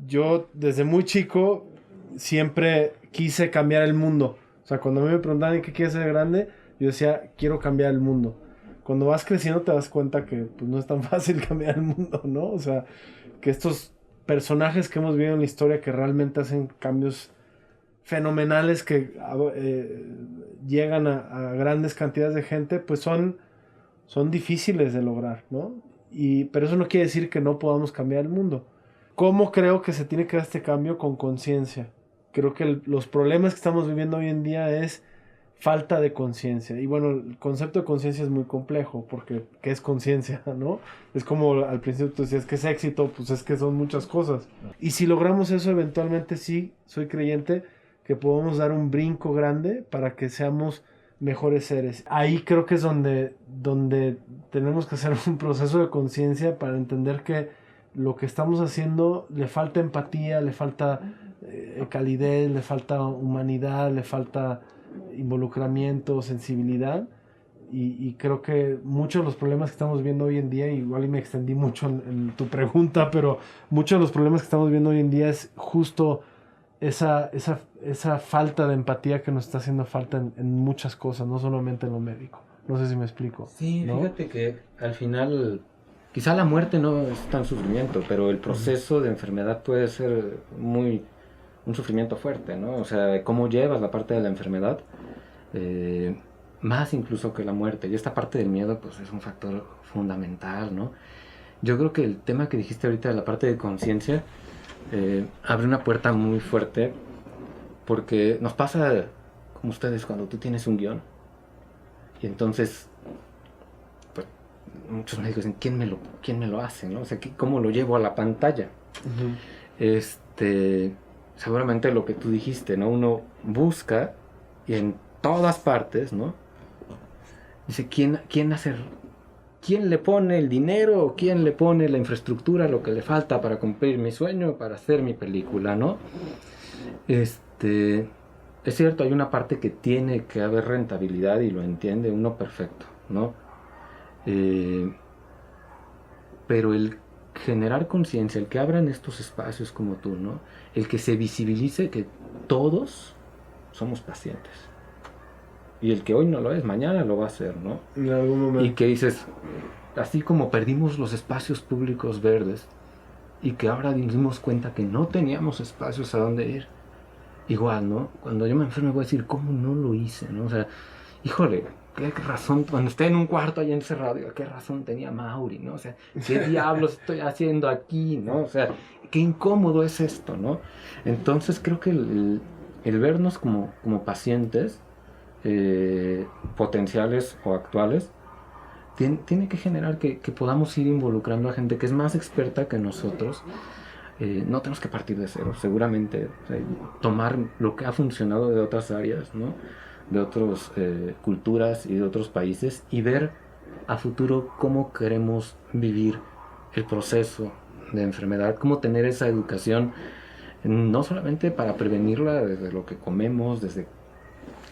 yo desde muy chico siempre quise cambiar el mundo. O sea, cuando a mí me preguntaban qué quieres ser grande, yo decía, quiero cambiar el mundo. Cuando vas creciendo te das cuenta que pues, no es tan fácil cambiar el mundo, ¿no? O sea, que estos personajes que hemos visto en la historia que realmente hacen cambios fenomenales que llegan a grandes cantidades de gente, pues son difíciles de lograr, ¿no? Pero eso no quiere decir que no podamos cambiar el mundo. ¿Cómo creo que se tiene que dar este cambio? Con conciencia. Creo que los problemas que estamos viviendo hoy en día es falta de conciencia. Y bueno, el concepto de conciencia es muy complejo, porque ¿qué es conciencia, no? Es como al principio tú decías, ¿qué es éxito? Pues es que son muchas cosas. Y si logramos eso, eventualmente sí, soy creyente que podemos dar un brinco grande para que seamos mejores seres. Ahí creo que es donde tenemos que hacer un proceso de conciencia para entender que lo que estamos haciendo le falta empatía, le falta calidez, le falta humanidad, le falta involucramiento, sensibilidad. Y creo que muchos de los problemas que estamos viendo hoy en día, igual y me extendí mucho en tu pregunta, pero muchos de los problemas que estamos viendo hoy en día es justo esa falta de empatía que nos está haciendo falta en muchas cosas, no solamente en lo médico. No sé si me explico. Sí, ¿no? Fíjate que al final, quizá la muerte no es tan sufrimiento, pero el proceso de enfermedad puede ser un sufrimiento fuerte, ¿no? O sea, cómo llevas la parte de la enfermedad, más incluso que la muerte. Y esta parte del miedo, pues es un factor fundamental, ¿no? Yo creo que el tema que dijiste ahorita de la parte de conciencia abre una puerta muy fuerte, porque nos pasa como ustedes cuando tú tienes un guión y entonces pues muchos médicos dicen quién me lo hace, ¿no? O sea, ¿cómo lo llevo a la pantalla? Seguramente lo que tú dijiste, ¿no? Uno busca y en todas partes, ¿no? Dice, ¿quién le pone el dinero o quién le pone la infraestructura, lo que le falta para cumplir mi sueño, para hacer mi película, ¿no? Es cierto, hay una parte que tiene que haber rentabilidad y lo entiende uno perfecto, ¿no? Pero el generar conciencia, el que abran estos espacios como tú, ¿no? El que se visibilice que todos somos pacientes. Y el que hoy no lo es, mañana lo va a hacer, ¿no? En algún momento. Y que dices, así como perdimos los espacios públicos verdes y que ahora nos dimos cuenta que no teníamos espacios a dónde ir, igual, ¿no? Cuando yo me enferme voy a decir, ¿cómo no lo hice? ¿No? O sea, híjole, ¿qué razón? Cuando esté en un cuarto ahí encerrado, digo, ¿qué razón tenía Mauri? ¿No? O sea, ¿qué diablos estoy haciendo aquí? ¿No? O sea, qué incómodo es esto, ¿no? Entonces creo que el vernos como pacientes potenciales o actuales tiene que generar que podamos ir involucrando a gente que es más experta que nosotros. No tenemos que partir de cero, seguramente, o sea, tomar lo que ha funcionado de otras áreas, ¿no? De otras culturas y de otros países y ver a futuro cómo queremos vivir el proceso de enfermedad, cómo tener esa educación, no solamente para prevenirla desde lo que comemos, desde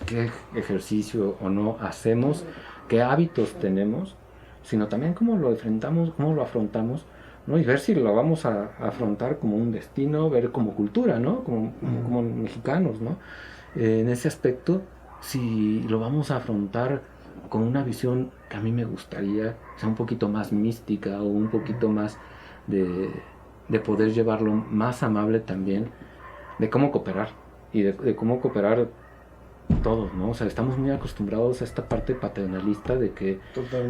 qué ejercicio o no hacemos, qué hábitos tenemos, sino también cómo lo enfrentamos, cómo lo afrontamos, ¿no? Y ver si lo vamos a afrontar como un destino, ver como cultura, ¿no? Como mexicanos, ¿no? En ese aspecto, si lo vamos a afrontar con una visión que a mí me gustaría, sea un poquito más mística o un poquito más de poder llevarlo más amable también, de cómo cooperar y de cómo cooperar todos, ¿no? O sea, estamos muy acostumbrados a esta parte paternalista de que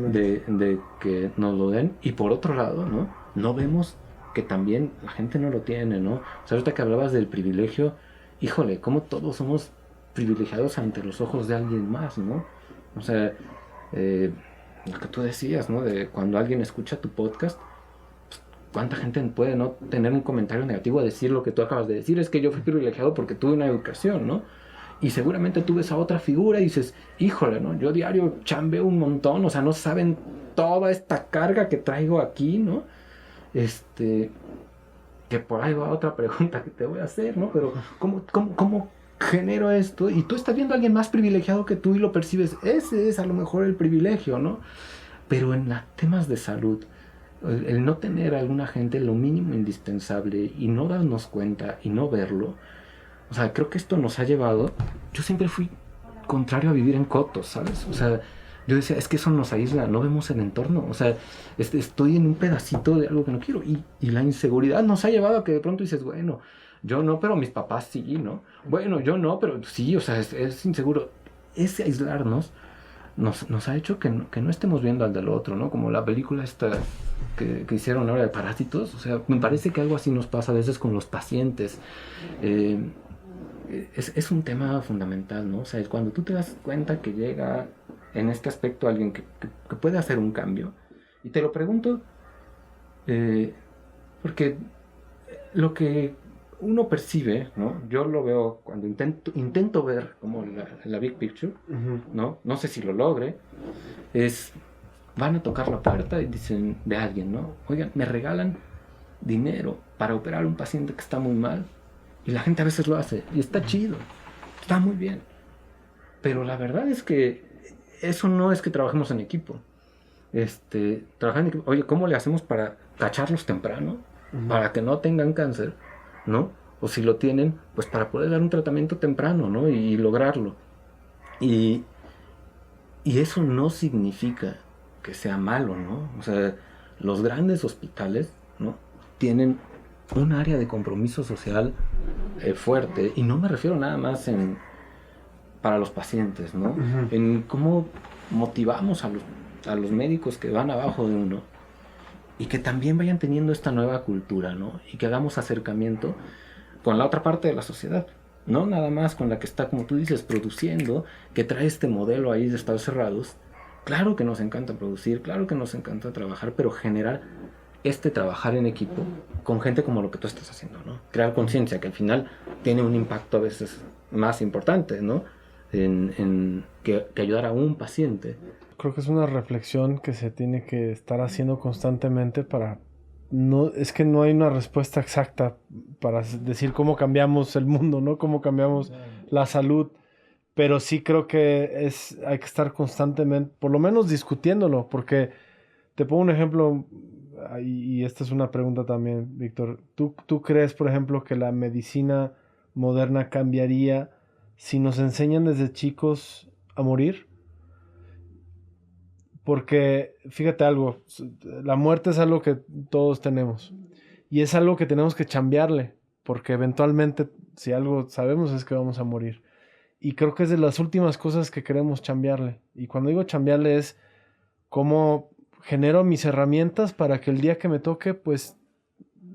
de que nos lo den, y por otro lado, ¿no? No vemos que también la gente no lo tiene, ¿no? O sea, ahorita que hablabas del privilegio, híjole, cómo todos somos privilegiados ante los ojos de alguien más, ¿no? O sea, lo que tú decías, ¿no? De cuando alguien escucha tu podcast, ¿cuánta gente puede no tener un comentario negativo a decir lo que tú acabas de decir? Es que yo fui privilegiado porque tuve una educación, ¿no? Y seguramente tú ves a otra figura y dices, híjole, ¿no? Yo diario chambeo un montón, o sea, no saben toda esta carga que traigo aquí, ¿no? Que por ahí va otra pregunta que te voy a hacer, ¿no? Pero, ¿cómo genero esto? Y tú estás viendo a alguien más privilegiado que tú y lo percibes. Ese es a lo mejor el privilegio, ¿no? Pero en los temas de salud, el no tener a alguna gente lo mínimo indispensable y no darnos cuenta y no verlo, o sea, creo que esto nos ha llevado... Yo siempre fui contrario a vivir en cotos, ¿sabes? O sea, yo decía, es que eso nos aísla, no vemos el entorno. O sea, estoy en un pedacito de algo que no quiero. Y la inseguridad nos ha llevado a que de pronto dices, bueno, yo no, pero mis papás sí, ¿no? Bueno, yo no, pero sí, o sea, es inseguro. Ese aislarnos nos ha hecho que no estemos viendo al del otro, ¿no? Como la película esta que hicieron ahora de Parásitos. O sea, me parece que algo así nos pasa a veces con los pacientes. Es un tema fundamental, ¿no? O sea, cuando tú te das cuenta que llega en este aspecto alguien que puede hacer un cambio, y te lo pregunto porque lo que uno percibe, ¿no? Yo lo veo cuando intento ver como la big picture, ¿no? No sé si lo logre, van a tocar la puerta y dicen de alguien, ¿no? Oigan, me regalan dinero para operar a un paciente que está muy mal. Y la gente a veces lo hace. Y está chido. Está muy bien. Pero la verdad es que eso no es que trabajemos en equipo. Trabajar en equipo. Oye, ¿cómo le hacemos para cacharlos temprano? Para que no tengan cáncer, ¿no? O si lo tienen, pues para poder dar un tratamiento temprano, ¿no? Y lograrlo. Y eso no significa que sea malo, ¿no? O sea, los grandes hospitales, ¿no? Tienen un área de compromiso social fuerte, y no me refiero nada más para los pacientes, ¿no? En cómo motivamos a los médicos que van abajo de uno y que también vayan teniendo esta nueva cultura, ¿no? Y que hagamos acercamiento con la otra parte de la sociedad, no nada más con la que está, como tú dices, produciendo, que trae este modelo ahí de espacios cerrados. Claro que nos encanta producir, claro que nos encanta trabajar, pero generar trabajar en equipo con gente como lo que tú estás haciendo, ¿no? Crear conciencia, que al final tiene un impacto a veces más importante, ¿no? En que ayudar a un paciente. Creo que es una reflexión que se tiene que estar haciendo constantemente para... es que no hay una respuesta exacta para decir cómo cambiamos el mundo, ¿no? Cómo cambiamos la salud. Pero sí creo que hay que estar constantemente, por lo menos discutiéndolo, porque te pongo un ejemplo... Y esta es una pregunta también, Víctor. ¿Tú crees, por ejemplo, que la medicina moderna cambiaría si nos enseñan desde chicos a morir? Porque, fíjate algo, la muerte es algo que todos tenemos. Y es algo que tenemos que chambearle, porque eventualmente, si algo sabemos, es que vamos a morir. Y creo que es de las últimas cosas que queremos chambearle. Y cuando digo chambearle es cómo... genero mis herramientas para que el día que me toque, pues,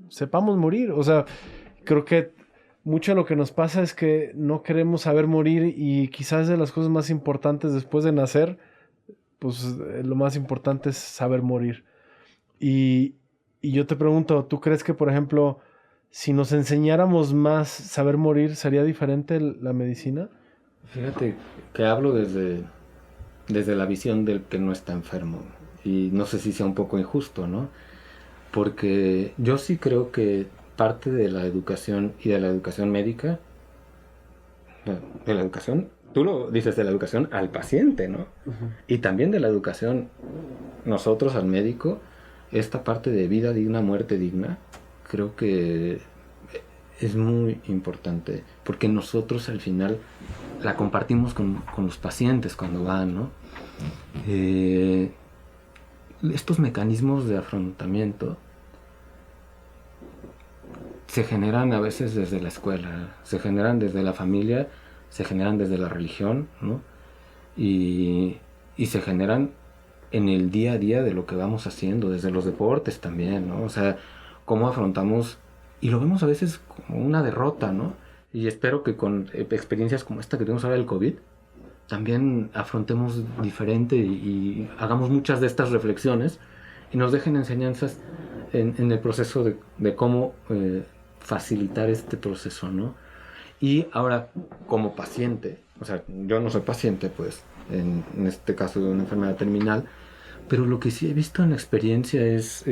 sepamos morir. O sea, creo que mucho de lo que nos pasa es que no queremos saber morir, y quizás de las cosas más importantes después de nacer, pues lo más importante es saber morir. Y yo te pregunto, ¿tú crees que, por ejemplo, si nos enseñáramos más saber morir, sería diferente la medicina? Fíjate que hablo desde la visión del que no está enfermo. Y no sé si sea un poco injusto, ¿no? Porque yo sí creo que parte de la educación y de la educación médica, de la educación, tú lo dices, de la educación al paciente, ¿no? Y también de la educación nosotros al médico, esta parte de vida digna, muerte digna, creo que es muy importante, porque nosotros al final la compartimos con los pacientes cuando van, ¿no? Estos mecanismos de afrontamiento se generan a veces desde la escuela, se generan desde la familia, se generan desde la religión, ¿no? Y se generan en el día a día de lo que vamos haciendo, desde los deportes también, ¿no? O sea, cómo afrontamos, y lo vemos a veces como una derrota, ¿no? Y espero que con experiencias como esta que tenemos ahora del COVID, también afrontemos diferente y hagamos muchas de estas reflexiones y nos dejen enseñanzas en el proceso de cómo facilitar este proceso, ¿no? Y ahora, como paciente, o sea, yo no soy paciente, pues, en este caso de una enfermedad terminal, pero lo que sí he visto en la experiencia es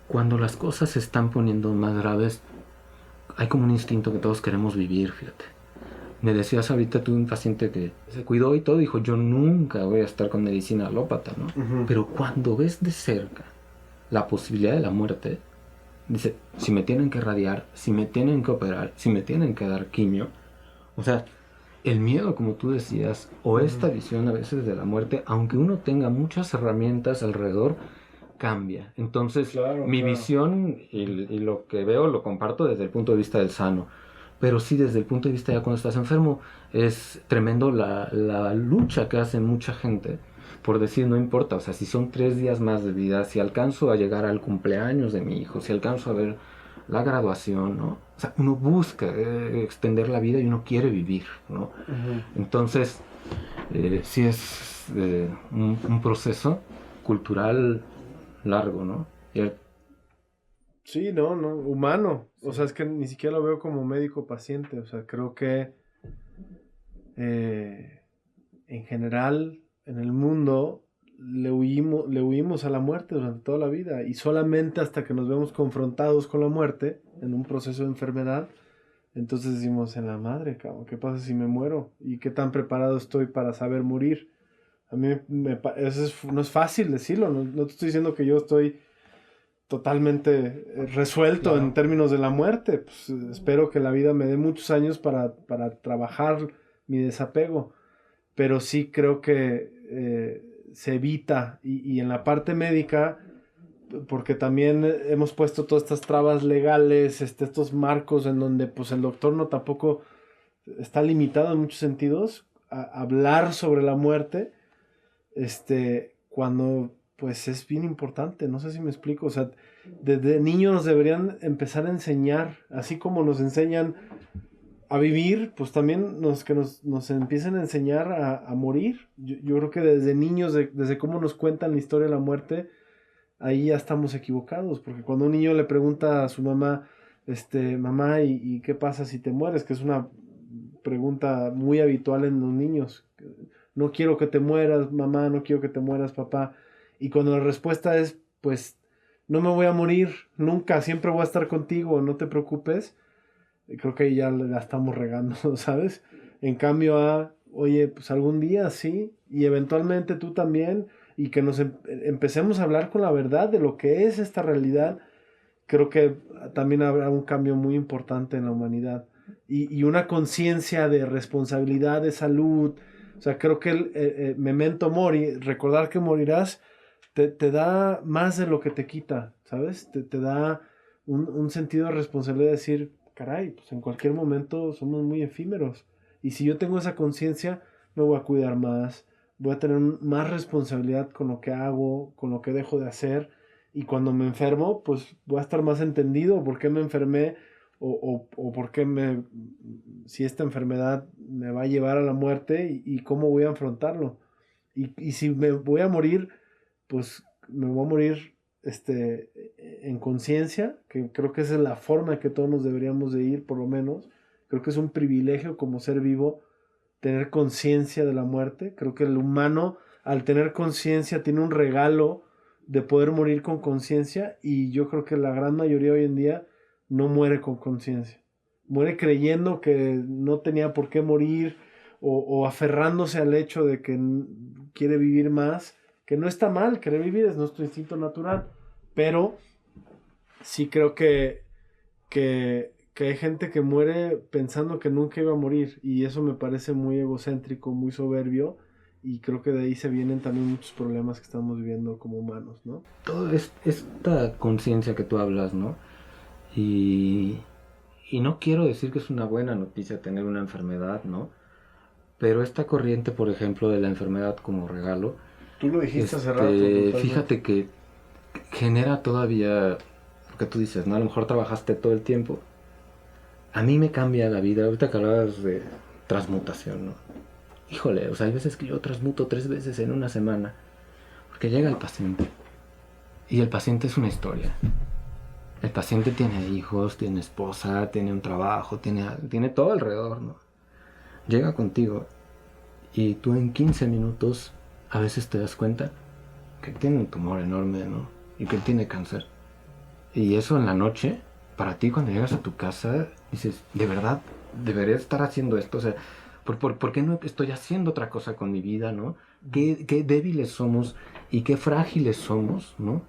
cuando las cosas se están poniendo más graves, hay como un instinto que todos queremos vivir, fíjate. Me decías ahorita tú un paciente que se cuidó y todo, dijo, yo nunca voy a estar con medicina alópata, ¿no? Uh-huh. Pero cuando ves de cerca la posibilidad de la muerte, dice, si me tienen que radiar, si me tienen que operar, si me tienen que dar quimio, o sea, el miedo, como tú decías, o esta visión a veces de la muerte, aunque uno tenga muchas herramientas alrededor, cambia. Entonces, mi visión y lo que veo lo comparto desde el punto de vista del sano. Pero sí, desde el punto de vista ya cuando estás enfermo, es tremendo la lucha que hace mucha gente por decir, no importa, o sea, si son 3 días más de vida, si alcanzo a llegar al cumpleaños de mi hijo, si alcanzo a ver la graduación, ¿no? O sea, uno busca extender la vida y uno quiere vivir, ¿no? Uh-huh. Entonces, sí es un proceso cultural largo, ¿no? Sí, no, humano. Sí. O sea, es que ni siquiera lo veo como médico-paciente. O sea, creo que en general, en el mundo, le huimos a la muerte durante toda la vida. Y solamente hasta que nos vemos confrontados con la muerte, en un proceso de enfermedad, entonces decimos, en la madre, cabrón, ¿qué pasa si me muero? ¿Y qué tan preparado estoy para saber morir? A mí no es fácil decirlo. No te estoy diciendo que yo estoy totalmente resuelto, claro, en términos de la muerte. Pues, espero que la vida me dé muchos años para trabajar mi desapego, pero sí creo que se evita, y en la parte médica, porque también hemos puesto todas estas trabas legales, estos marcos en donde pues el doctor no tampoco está limitado en muchos sentidos a hablar sobre la muerte, cuando pues es bien importante. No sé si me explico. O sea, desde niños nos deberían empezar a enseñar, así como nos enseñan a vivir, pues también que nos empiecen a enseñar a morir. Yo creo que desde niños, desde cómo nos cuentan la historia de la muerte, ahí ya estamos equivocados, porque cuando un niño le pregunta a su mamá, mamá, ¿y qué pasa si te mueres? Que es una pregunta muy habitual en los niños. No quiero que te mueras, mamá, no quiero que te mueras, papá. Y cuando la respuesta es, pues, no me voy a morir nunca, siempre voy a estar contigo, no te preocupes, creo que ahí ya la estamos regando, ¿sabes? En cambio oye, pues algún día sí, y eventualmente tú también, y que nos empecemos a hablar con la verdad de lo que es esta realidad, creo que también habrá un cambio muy importante en la humanidad. Y una conciencia de responsabilidad, de salud. O sea, creo que el memento mori, recordar que morirás, te da más de lo que te quita, ¿sabes? Te da un sentido de responsabilidad de decir, caray, pues en cualquier momento somos muy efímeros. Y si yo tengo esa conciencia, me voy a cuidar más, voy a tener más responsabilidad con lo que hago, con lo que dejo de hacer. Y cuando me enfermo, pues voy a estar más entendido por qué me enfermé o por qué si esta enfermedad me va a llevar a la muerte y cómo voy a afrontarlo. Y si me voy a morir, pues me voy a morir en conciencia, que creo que esa es la forma en que todos nos deberíamos de ir, por lo menos. Creo que es un privilegio como ser vivo tener conciencia de la muerte. Creo que el humano, al tener conciencia, tiene un regalo de poder morir con conciencia, y yo creo que la gran mayoría hoy en día no muere con conciencia. Muere creyendo que no tenía por qué morir o aferrándose al hecho de que quiere vivir más, que no está mal, querer vivir es nuestro instinto natural, pero sí creo que hay gente que muere pensando que nunca iba a morir, y eso me parece muy egocéntrico, muy soberbio, y creo que de ahí se vienen también muchos problemas que estamos viviendo como humanos, ¿no? Toda esta conciencia que tú hablas, ¿no? Y no quiero decir que es una buena noticia tener una enfermedad, ¿no? Pero esta corriente, por ejemplo, de la enfermedad como regalo, Tú lo dijiste hace rato, totalmente. fíjate que genera todavía, lo que tú dices, ¿no? A lo mejor trabajaste todo el tiempo. A mí me cambia la vida, ahorita que hablabas de transmutación, ¿no? Híjole, o sea, hay veces que yo transmuto 3 veces en una semana, porque llega el paciente, y el paciente es una historia. El paciente tiene hijos, tiene esposa, tiene un trabajo, tiene todo alrededor, ¿no? Llega contigo y tú en 15 minutos a veces te das cuenta que tiene un tumor enorme, ¿no? Y que tiene cáncer. Y eso en la noche, para ti cuando llegas a tu casa, dices, ¿de verdad debería estar haciendo esto? O sea, ¿por qué no estoy haciendo otra cosa con mi vida, ¿no? Qué débiles somos y qué frágiles somos, ¿no?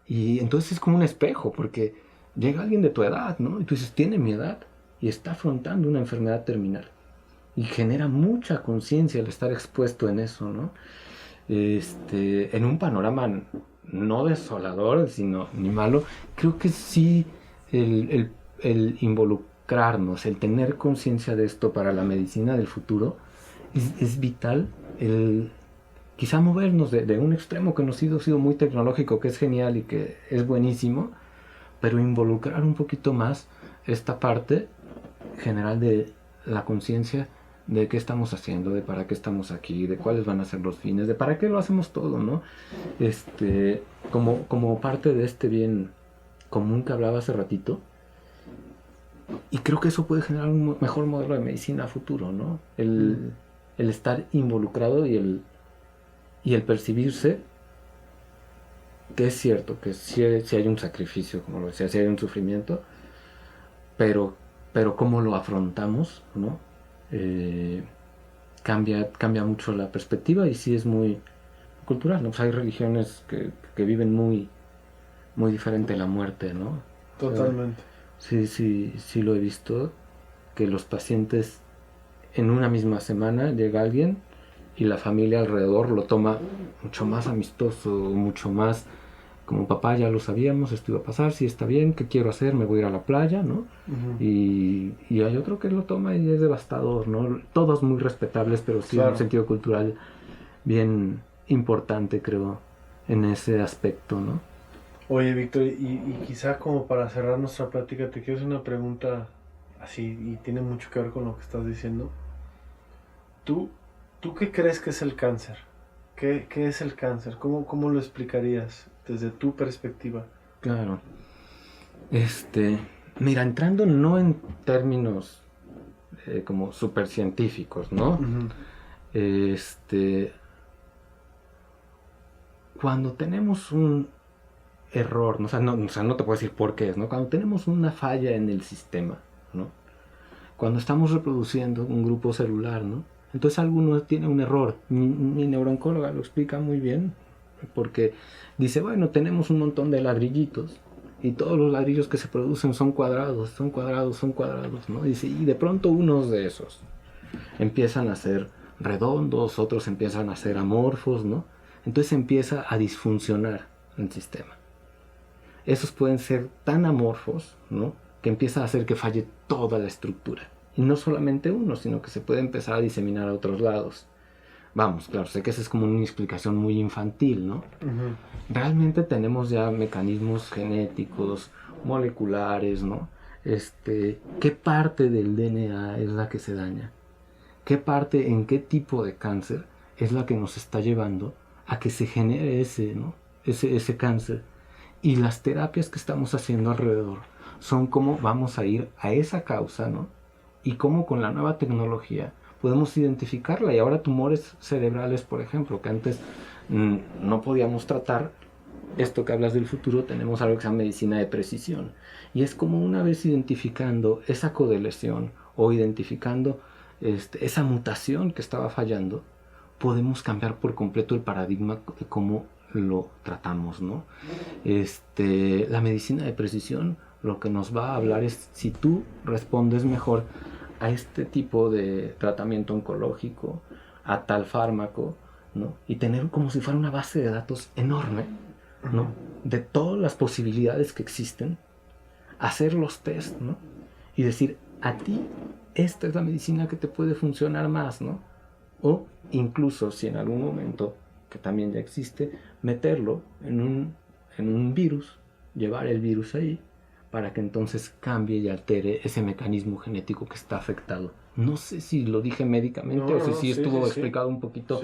Y entonces es como un espejo, porque llega alguien de tu edad, ¿no? Y tú dices, tiene mi edad y está afrontando una enfermedad terminal. Y genera mucha conciencia el estar expuesto en eso, ¿no? En un panorama no desolador, sino ni malo, creo que sí el involucrarnos, el tener conciencia de esto para la medicina del futuro, es vital. Quizá movernos de un extremo que nos ha sido muy tecnológico, que es genial y que es buenísimo, pero involucrar un poquito más esta parte general de la conciencia de qué estamos haciendo, de para qué estamos aquí, de cuáles van a ser los fines, de para qué lo hacemos todo, ¿no? Como parte de este bien común que hablaba hace ratito. Y creo que eso puede generar un mejor modelo de medicina a futuro, ¿no? El estar involucrado y el percibirse que es cierto, que sí hay un sacrificio, como lo decía, sí hay un sufrimiento, pero cómo lo afrontamos, ¿no? Cambia mucho la perspectiva y sí es muy cultural, ¿no? Pues hay religiones que viven muy, muy diferente la muerte, ¿no? Totalmente. Sí lo he visto, que los pacientes en una misma semana llega alguien y la familia alrededor lo toma mucho más amistoso, mucho más como papá, ya lo sabíamos, esto iba a pasar, sí está bien, ¿qué quiero hacer? Me voy a ir a la playa, ¿no? Uh-huh. Y hay otro que lo toma y es devastador, ¿no? Todos muy respetables, pero sí, claro, un sentido cultural bien importante, creo, en ese aspecto, ¿no? Oye, Víctor, y quizá como para cerrar nuestra plática, te quiero hacer una pregunta así, y tiene mucho que ver con lo que estás diciendo. ¿Tú qué crees que es el cáncer? ¿Qué es el cáncer? ¿Cómo lo explicarías desde tu perspectiva? Claro. Mira, entrando no en términos como super científicos, ¿no? Uh-huh. Cuando tenemos un error, ¿no? O sea, no te puedo decir por qué es, ¿no? Cuando tenemos una falla en el sistema, ¿no? Cuando estamos reproduciendo un grupo celular, ¿no? Entonces alguno tiene un error. Mi neurooncóloga lo explica muy bien, porque dice, bueno, tenemos un montón de ladrillitos y todos los ladrillos que se producen son cuadrados, ¿no? Dice, y de pronto unos de esos empiezan a ser redondos, otros empiezan a ser amorfos, ¿no? Entonces empieza a disfuncionar el sistema. Esos pueden ser tan amorfos, ¿no? Que empieza a hacer que falle toda la estructura. Y no solamente uno, sino que se puede empezar a diseminar a otros lados. Vamos, claro, sé que esa es como una explicación muy infantil, ¿no? Uh-huh. Realmente tenemos ya mecanismos genéticos, moleculares, ¿no? ¿Qué parte del DNA es la que se daña? ¿Qué parte, en qué tipo de cáncer es la que nos está llevando a que se genere ese cáncer? Y las terapias que estamos haciendo alrededor son cómo vamos a ir a esa causa, ¿no? Y cómo con la nueva tecnología podemos identificarla. Y ahora tumores cerebrales, por ejemplo, que antes no podíamos tratar, esto que hablas del futuro, tenemos algo que se llama medicina de precisión. Y es como una vez identificando esa codeleción o identificando esa mutación que estaba fallando, podemos cambiar por completo el paradigma de cómo lo tratamos, ¿no? La medicina de precisión lo que nos va a hablar es si tú respondes mejor a este tipo de tratamiento oncológico, a tal fármaco, ¿no? Y tener como si fuera una base de datos enorme, ¿no? De todas las posibilidades que existen, hacer los test, ¿no? Y decir, a ti, esta es la medicina que te puede funcionar más, ¿no? O incluso si en algún momento, que también ya existe, meterlo en un virus, llevar el virus ahí, para que entonces cambie y altere ese mecanismo genético que está afectado. No sé si lo dije médicamente o si estuvo explicado un poquito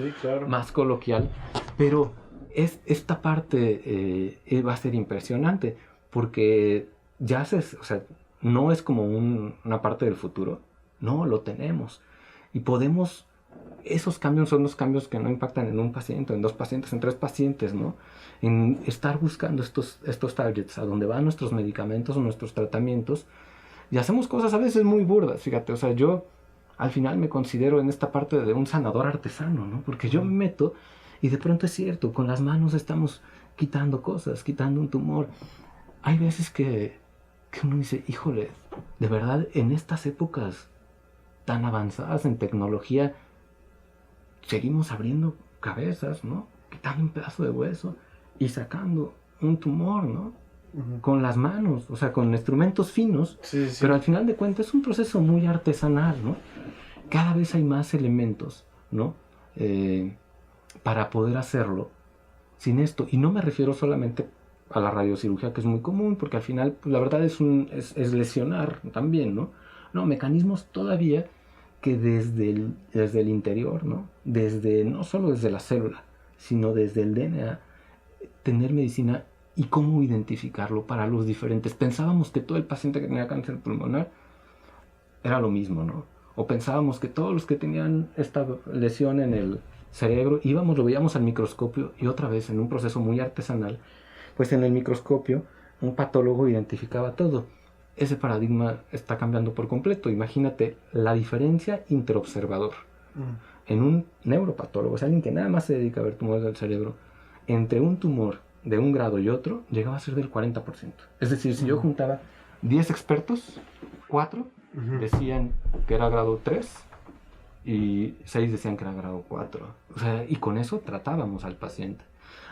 más coloquial, pero esta parte va a ser impresionante, porque ya no es como una parte del futuro, no, lo tenemos. Y podemos, esos cambios son los cambios que no impactan en un paciente, en 2 pacientes, en 3 pacientes, ¿no? En estar buscando estos targets, a donde van nuestros medicamentos o nuestros tratamientos, y hacemos cosas a veces muy burdas, fíjate, o sea, yo al final me considero en esta parte de un sanador artesano, ¿no? Porque yo me meto y de pronto es cierto, con las manos estamos quitando cosas, quitando un tumor. Hay veces que uno dice, híjole, de verdad, en estas épocas tan avanzadas en tecnología, seguimos abriendo cabezas, ¿no? Quitando un pedazo de hueso y sacando un tumor, ¿no? Con las manos, o sea, con instrumentos finos, pero al final de cuentas es un proceso muy artesanal, ¿no? Cada vez hay más elementos, ¿no? Para poder hacerlo sin esto. Y no me refiero solamente a la radiocirugía, que es muy común, porque al final, pues, la verdad es lesionar también, ¿no? No, mecanismos todavía que desde el interior, ¿no? No solo desde la célula, sino desde el DNA, tener medicina y cómo identificarlo para los diferentes. Pensábamos que todo el paciente que tenía cáncer pulmonar era lo mismo, ¿no? O pensábamos que todos los que tenían esta lesión en el cerebro, lo veíamos al microscopio y otra vez en un proceso muy artesanal, pues en el microscopio un patólogo identificaba todo. Ese paradigma está cambiando por completo. Imagínate la diferencia interobservador en un neuropatólogo, o sea, alguien que nada más se dedica a ver tumores del cerebro, entre un tumor de un grado y otro, llegaba a ser del 40%. Es decir, si yo juntaba 10 expertos, 4 decían que era grado 3 y 6 decían que era grado 4. O sea, y con eso tratábamos al paciente.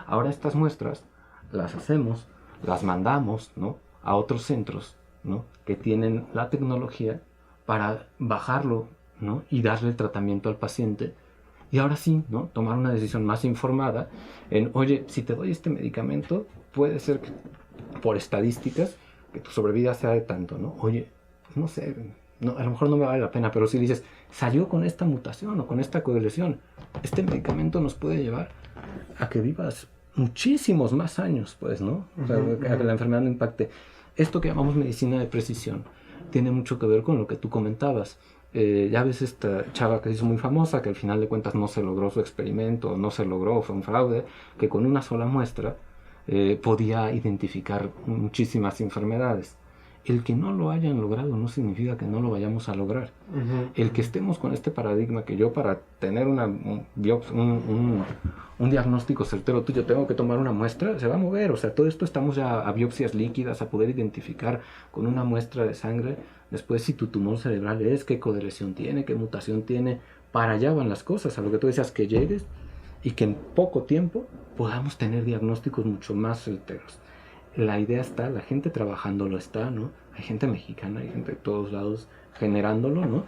Ahora estas muestras las hacemos, las mandamos, ¿no?, a otros centros, ¿no?, que tienen la tecnología para bajarlo, ¿no?, y darle el tratamiento al paciente. Y ahora sí, ¿no?, tomar una decisión más informada en, oye, si te doy este medicamento, puede ser que, por estadísticas, que tu sobrevida sea de tanto, ¿no? Oye, no sé, a lo mejor no me vale la pena, pero si dices, salió con esta mutación o con esta coagulación, este medicamento nos puede llevar a que vivas muchísimos más años, pues, ¿no? O sea, a que la enfermedad no impacte. Esto que llamamos medicina de precisión tiene mucho que ver con lo que tú comentabas. Ya ves esta chava que se hizo muy famosa, que al final de cuentas no se logró su experimento, no se logró, fue un fraude, que con una sola muestra podía identificar muchísimas enfermedades. El que no lo hayan logrado no significa que no lo vayamos a lograr. El que estemos con este paradigma que yo, para tener un diagnóstico certero tuyo, tengo que tomar una muestra, se va a mover. O sea, todo esto estamos ya a biopsias líquidas, a poder identificar con una muestra de sangre después si tu tumor cerebral es, qué codeleción tiene, qué mutación tiene. Para allá van las cosas, a lo que tú decías, que llegues y que en poco tiempo podamos tener diagnósticos mucho más certeros. La idea está, la gente trabajándolo está, ¿no? Hay gente mexicana, hay gente de todos lados generándolo, ¿no?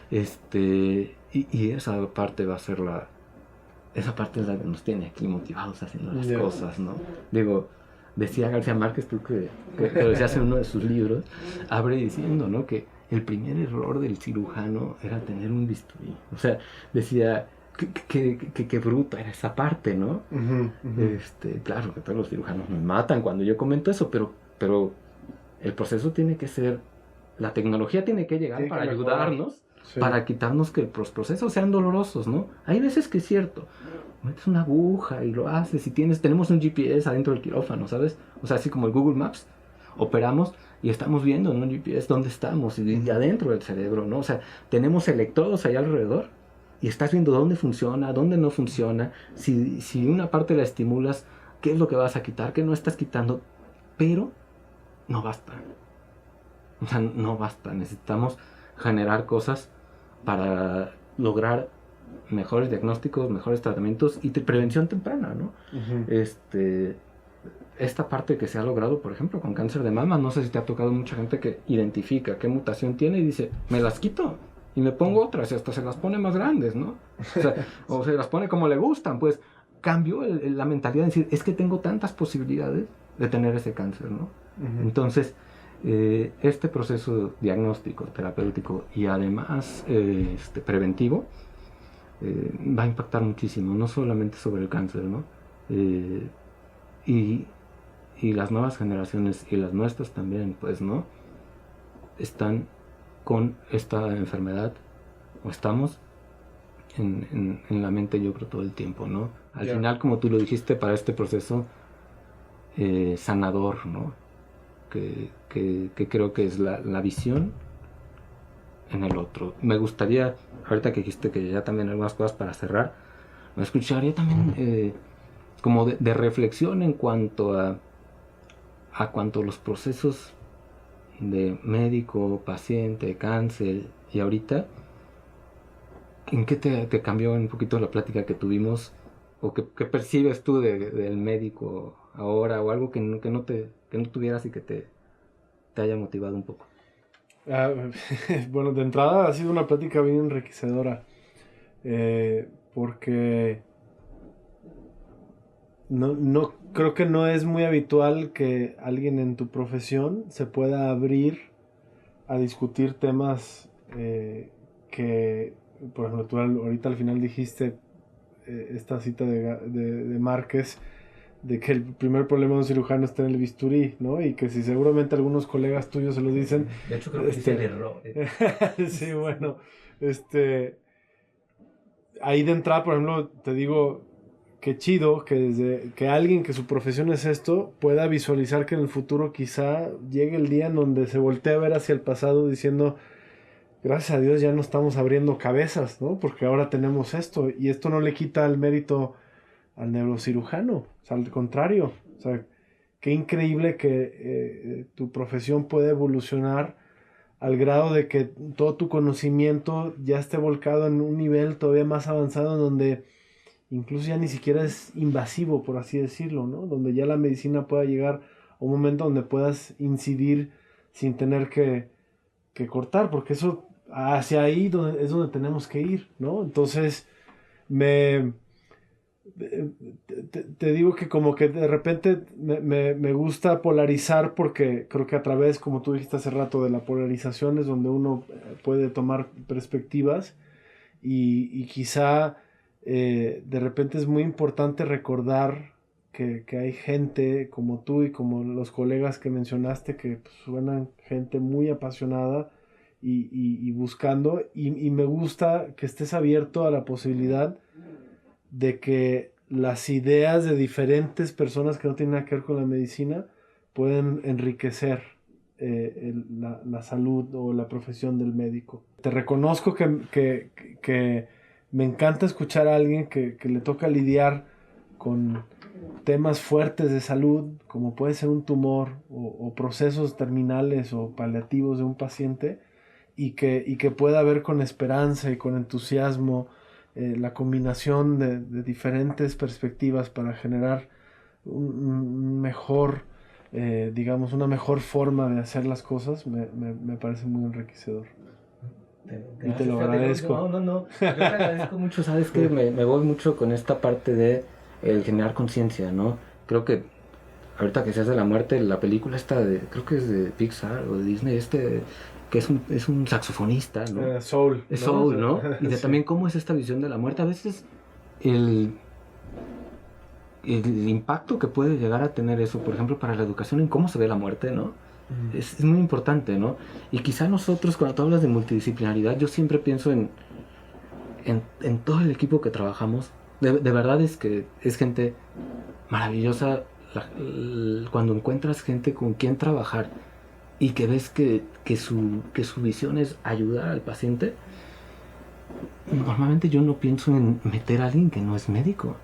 Y esa parte va a ser esa parte es la que nos tiene aquí motivados haciendo las cosas, ¿no? Digo, decía García Márquez, tú que lo decías en uno de sus libros, abre diciendo, ¿no?, que el primer error del cirujano era tener un bisturí. O sea, decía, qué bruta era esa parte, ¿no? Claro que todos los cirujanos me matan cuando yo comento eso, pero el proceso tiene que ser, la tecnología tiene que llegar para ayudarnos, para quitarnos que los procesos sean dolorosos, ¿no? Hay veces que es cierto, metes una aguja y lo haces, y tenemos un GPS adentro del quirófano, ¿sabes? O sea, así como el Google Maps, operamos y estamos viendo en un GPS dónde estamos, y adentro del cerebro, ¿no? O sea, tenemos electrodos ahí alrededor, y estás viendo dónde funciona, dónde no funciona, si una parte la estimulas, qué es lo que vas a quitar, qué no estás quitando, pero no basta. O sea, no basta. Necesitamos generar cosas para lograr mejores diagnósticos, mejores tratamientos y prevención temprana, ¿no? Uh-huh. Esta parte que se ha logrado, por ejemplo, con cáncer de mama, no sé si te ha tocado mucha gente que identifica qué mutación tiene y dice, me las quito y me pongo otras y hasta se las pone más grandes, ¿no? O se las pone como le gustan, pues cambió la mentalidad de decir, es que tengo tantas posibilidades de tener ese cáncer, ¿no? Uh-huh. Entonces, este proceso diagnóstico, terapéutico y además preventivo va a impactar muchísimo, no solamente sobre el cáncer, ¿no? Y las nuevas generaciones y las nuestras también, pues, ¿no? Están con esta enfermedad, o estamos en la mente, yo creo, todo el tiempo, ¿no? Al final, como tú lo dijiste, para este proceso sanador, ¿no? Que creo que es la visión en el otro. Me gustaría, ahorita que dijiste que ya también hay algunas cosas para cerrar, me escucharía también como de reflexión en cuanto a los procesos de médico, paciente, cáncer y ahorita, ¿en qué te cambió un poquito la plática que tuvimos? ¿O qué percibes tú del médico ahora? ¿O algo que no tuvieras y que te haya motivado un poco? Bueno, de entrada ha sido una plática bien enriquecedora. Porque no creo que no es muy habitual que alguien en tu profesión se pueda abrir a discutir temas que, por ejemplo, tú ahorita al final dijiste esta cita de Márquez, de que el primer problema de un cirujano está en el bisturí, ¿no? Y que si seguramente algunos colegas tuyos se lo dicen... De hecho, creo que es el error. Sí, bueno, ahí de entrada, por ejemplo, te digo, qué chido que alguien que su profesión es esto pueda visualizar que en el futuro quizá llegue el día en donde se voltee a ver hacia el pasado diciendo, gracias a Dios ya no estamos abriendo cabezas, ¿no? Porque ahora tenemos esto, y esto no le quita el mérito al neurocirujano, o sea, al contrario, o sea, qué increíble que tu profesión puede evolucionar al grado de que todo tu conocimiento ya esté volcado en un nivel todavía más avanzado, en donde incluso ya ni siquiera es invasivo, por así decirlo, ¿no? Donde ya la medicina pueda llegar a un momento donde puedas incidir sin tener que cortar, porque eso, hacia ahí es donde tenemos que ir, ¿no? Entonces, te digo que como que de repente me gusta polarizar, porque creo que a través, como tú dijiste hace rato, de la polarización es donde uno puede tomar perspectivas y quizá de repente es muy importante recordar que hay gente como tú y como los colegas que mencionaste que pues, suenan gente muy apasionada y buscando, y me gusta que estés abierto a la posibilidad de que las ideas de diferentes personas que no tienen nada que ver con la medicina pueden enriquecer la salud o la profesión del médico. Te reconozco que me encanta escuchar a alguien que le toca lidiar con temas fuertes de salud, como puede ser un tumor o procesos terminales o paliativos de un paciente, y que pueda ver con esperanza y con entusiasmo la combinación de diferentes perspectivas para generar un mejor, digamos, una mejor forma de hacer las cosas, me parece muy enriquecedor. Y te lo agradezco. No. Yo te agradezco mucho, sabes que me voy mucho con esta parte de el generar conciencia, ¿no? Creo que ahorita que se hace la muerte, la película esta creo que es de Pixar o de Disney, que es un saxofonista, ¿no? Soul. Es Soul, ¿no? Y de Sí. también cómo es esta visión de la muerte. A veces el impacto que puede llegar a tener eso, por ejemplo, para la educación en cómo se ve la muerte, ¿no? Es muy importante, ¿no? Y quizá nosotros, cuando tú hablas de multidisciplinaridad, yo siempre pienso en todo el equipo que trabajamos. De verdad es que es gente maravillosa cuando encuentras gente con quien trabajar y que ves que su visión es ayudar al paciente. normalmente yo no pienso en meter a alguien que no es médico.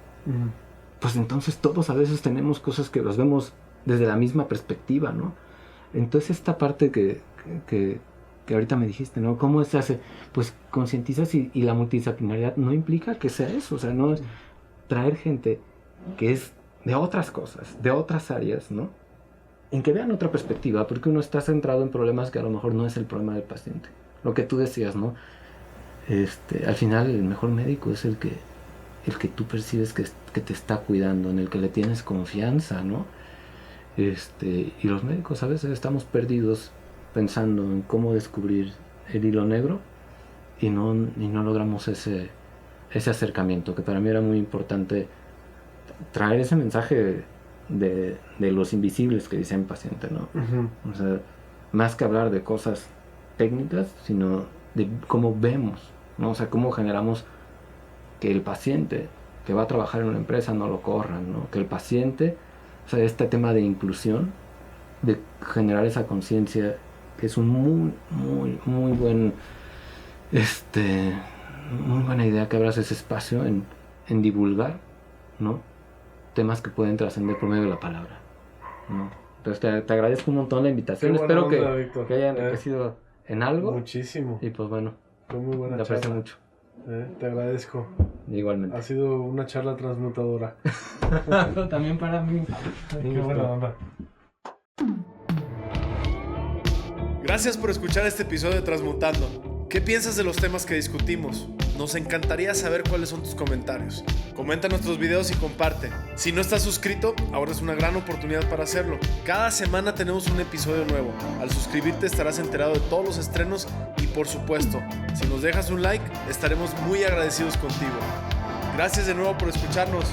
Pues entonces todos a veces tenemos cosas que las vemos desde la misma perspectiva, ¿no? Entonces esta parte que ahorita me dijiste, ¿no? ¿Cómo se hace? Pues concientizas y la multidisciplinaridad no implica que sea eso, o sea, no es traer gente que es de otras cosas, de otras áreas, ¿no? En que vean otra perspectiva, porque uno está centrado en problemas que a lo mejor no es el problema del paciente. Lo que tú decías, ¿no? Al final el mejor médico es el que tú percibes que te está cuidando, en el que le tienes confianza, ¿no? Y los médicos a veces estamos perdidos pensando en cómo descubrir el hilo negro y no logramos ese acercamiento, que para mí era muy importante traer ese mensaje de los invisibles que dice el paciente, ¿no? O sea, más que hablar de cosas técnicas, sino de cómo vemos, ¿no? O sea, cómo generamos que el paciente que va a trabajar en una empresa no lo corran, ¿no? Que el paciente, o sea, este tema de inclusión, de generar esa conciencia, que es un muy buen, muy buena idea que abras ese espacio en divulgar, ¿no? Temas que pueden trascender por medio de la palabra, ¿no? Entonces te agradezco un montón la invitación. Espero onda, que haya enriquecido en algo. Muchísimo. Y pues bueno, fue muy buena te aprecio charla. mucho. Te agradezco. Igualmente. Ha sido una charla transmutadora. También para mí. Qué buena onda. Gracias por escuchar este episodio de Transmutando. ¿Qué piensas de los temas que discutimos? Nos encantaría saber cuáles son tus comentarios. Comenta nuestros videos y comparte. Si no estás suscrito, ahora es una gran oportunidad para hacerlo. Cada semana tenemos un episodio nuevo. Al suscribirte estarás enterado de todos los estrenos y, por supuesto, si nos dejas un like, estaremos muy agradecidos contigo. Gracias de nuevo por escucharnos.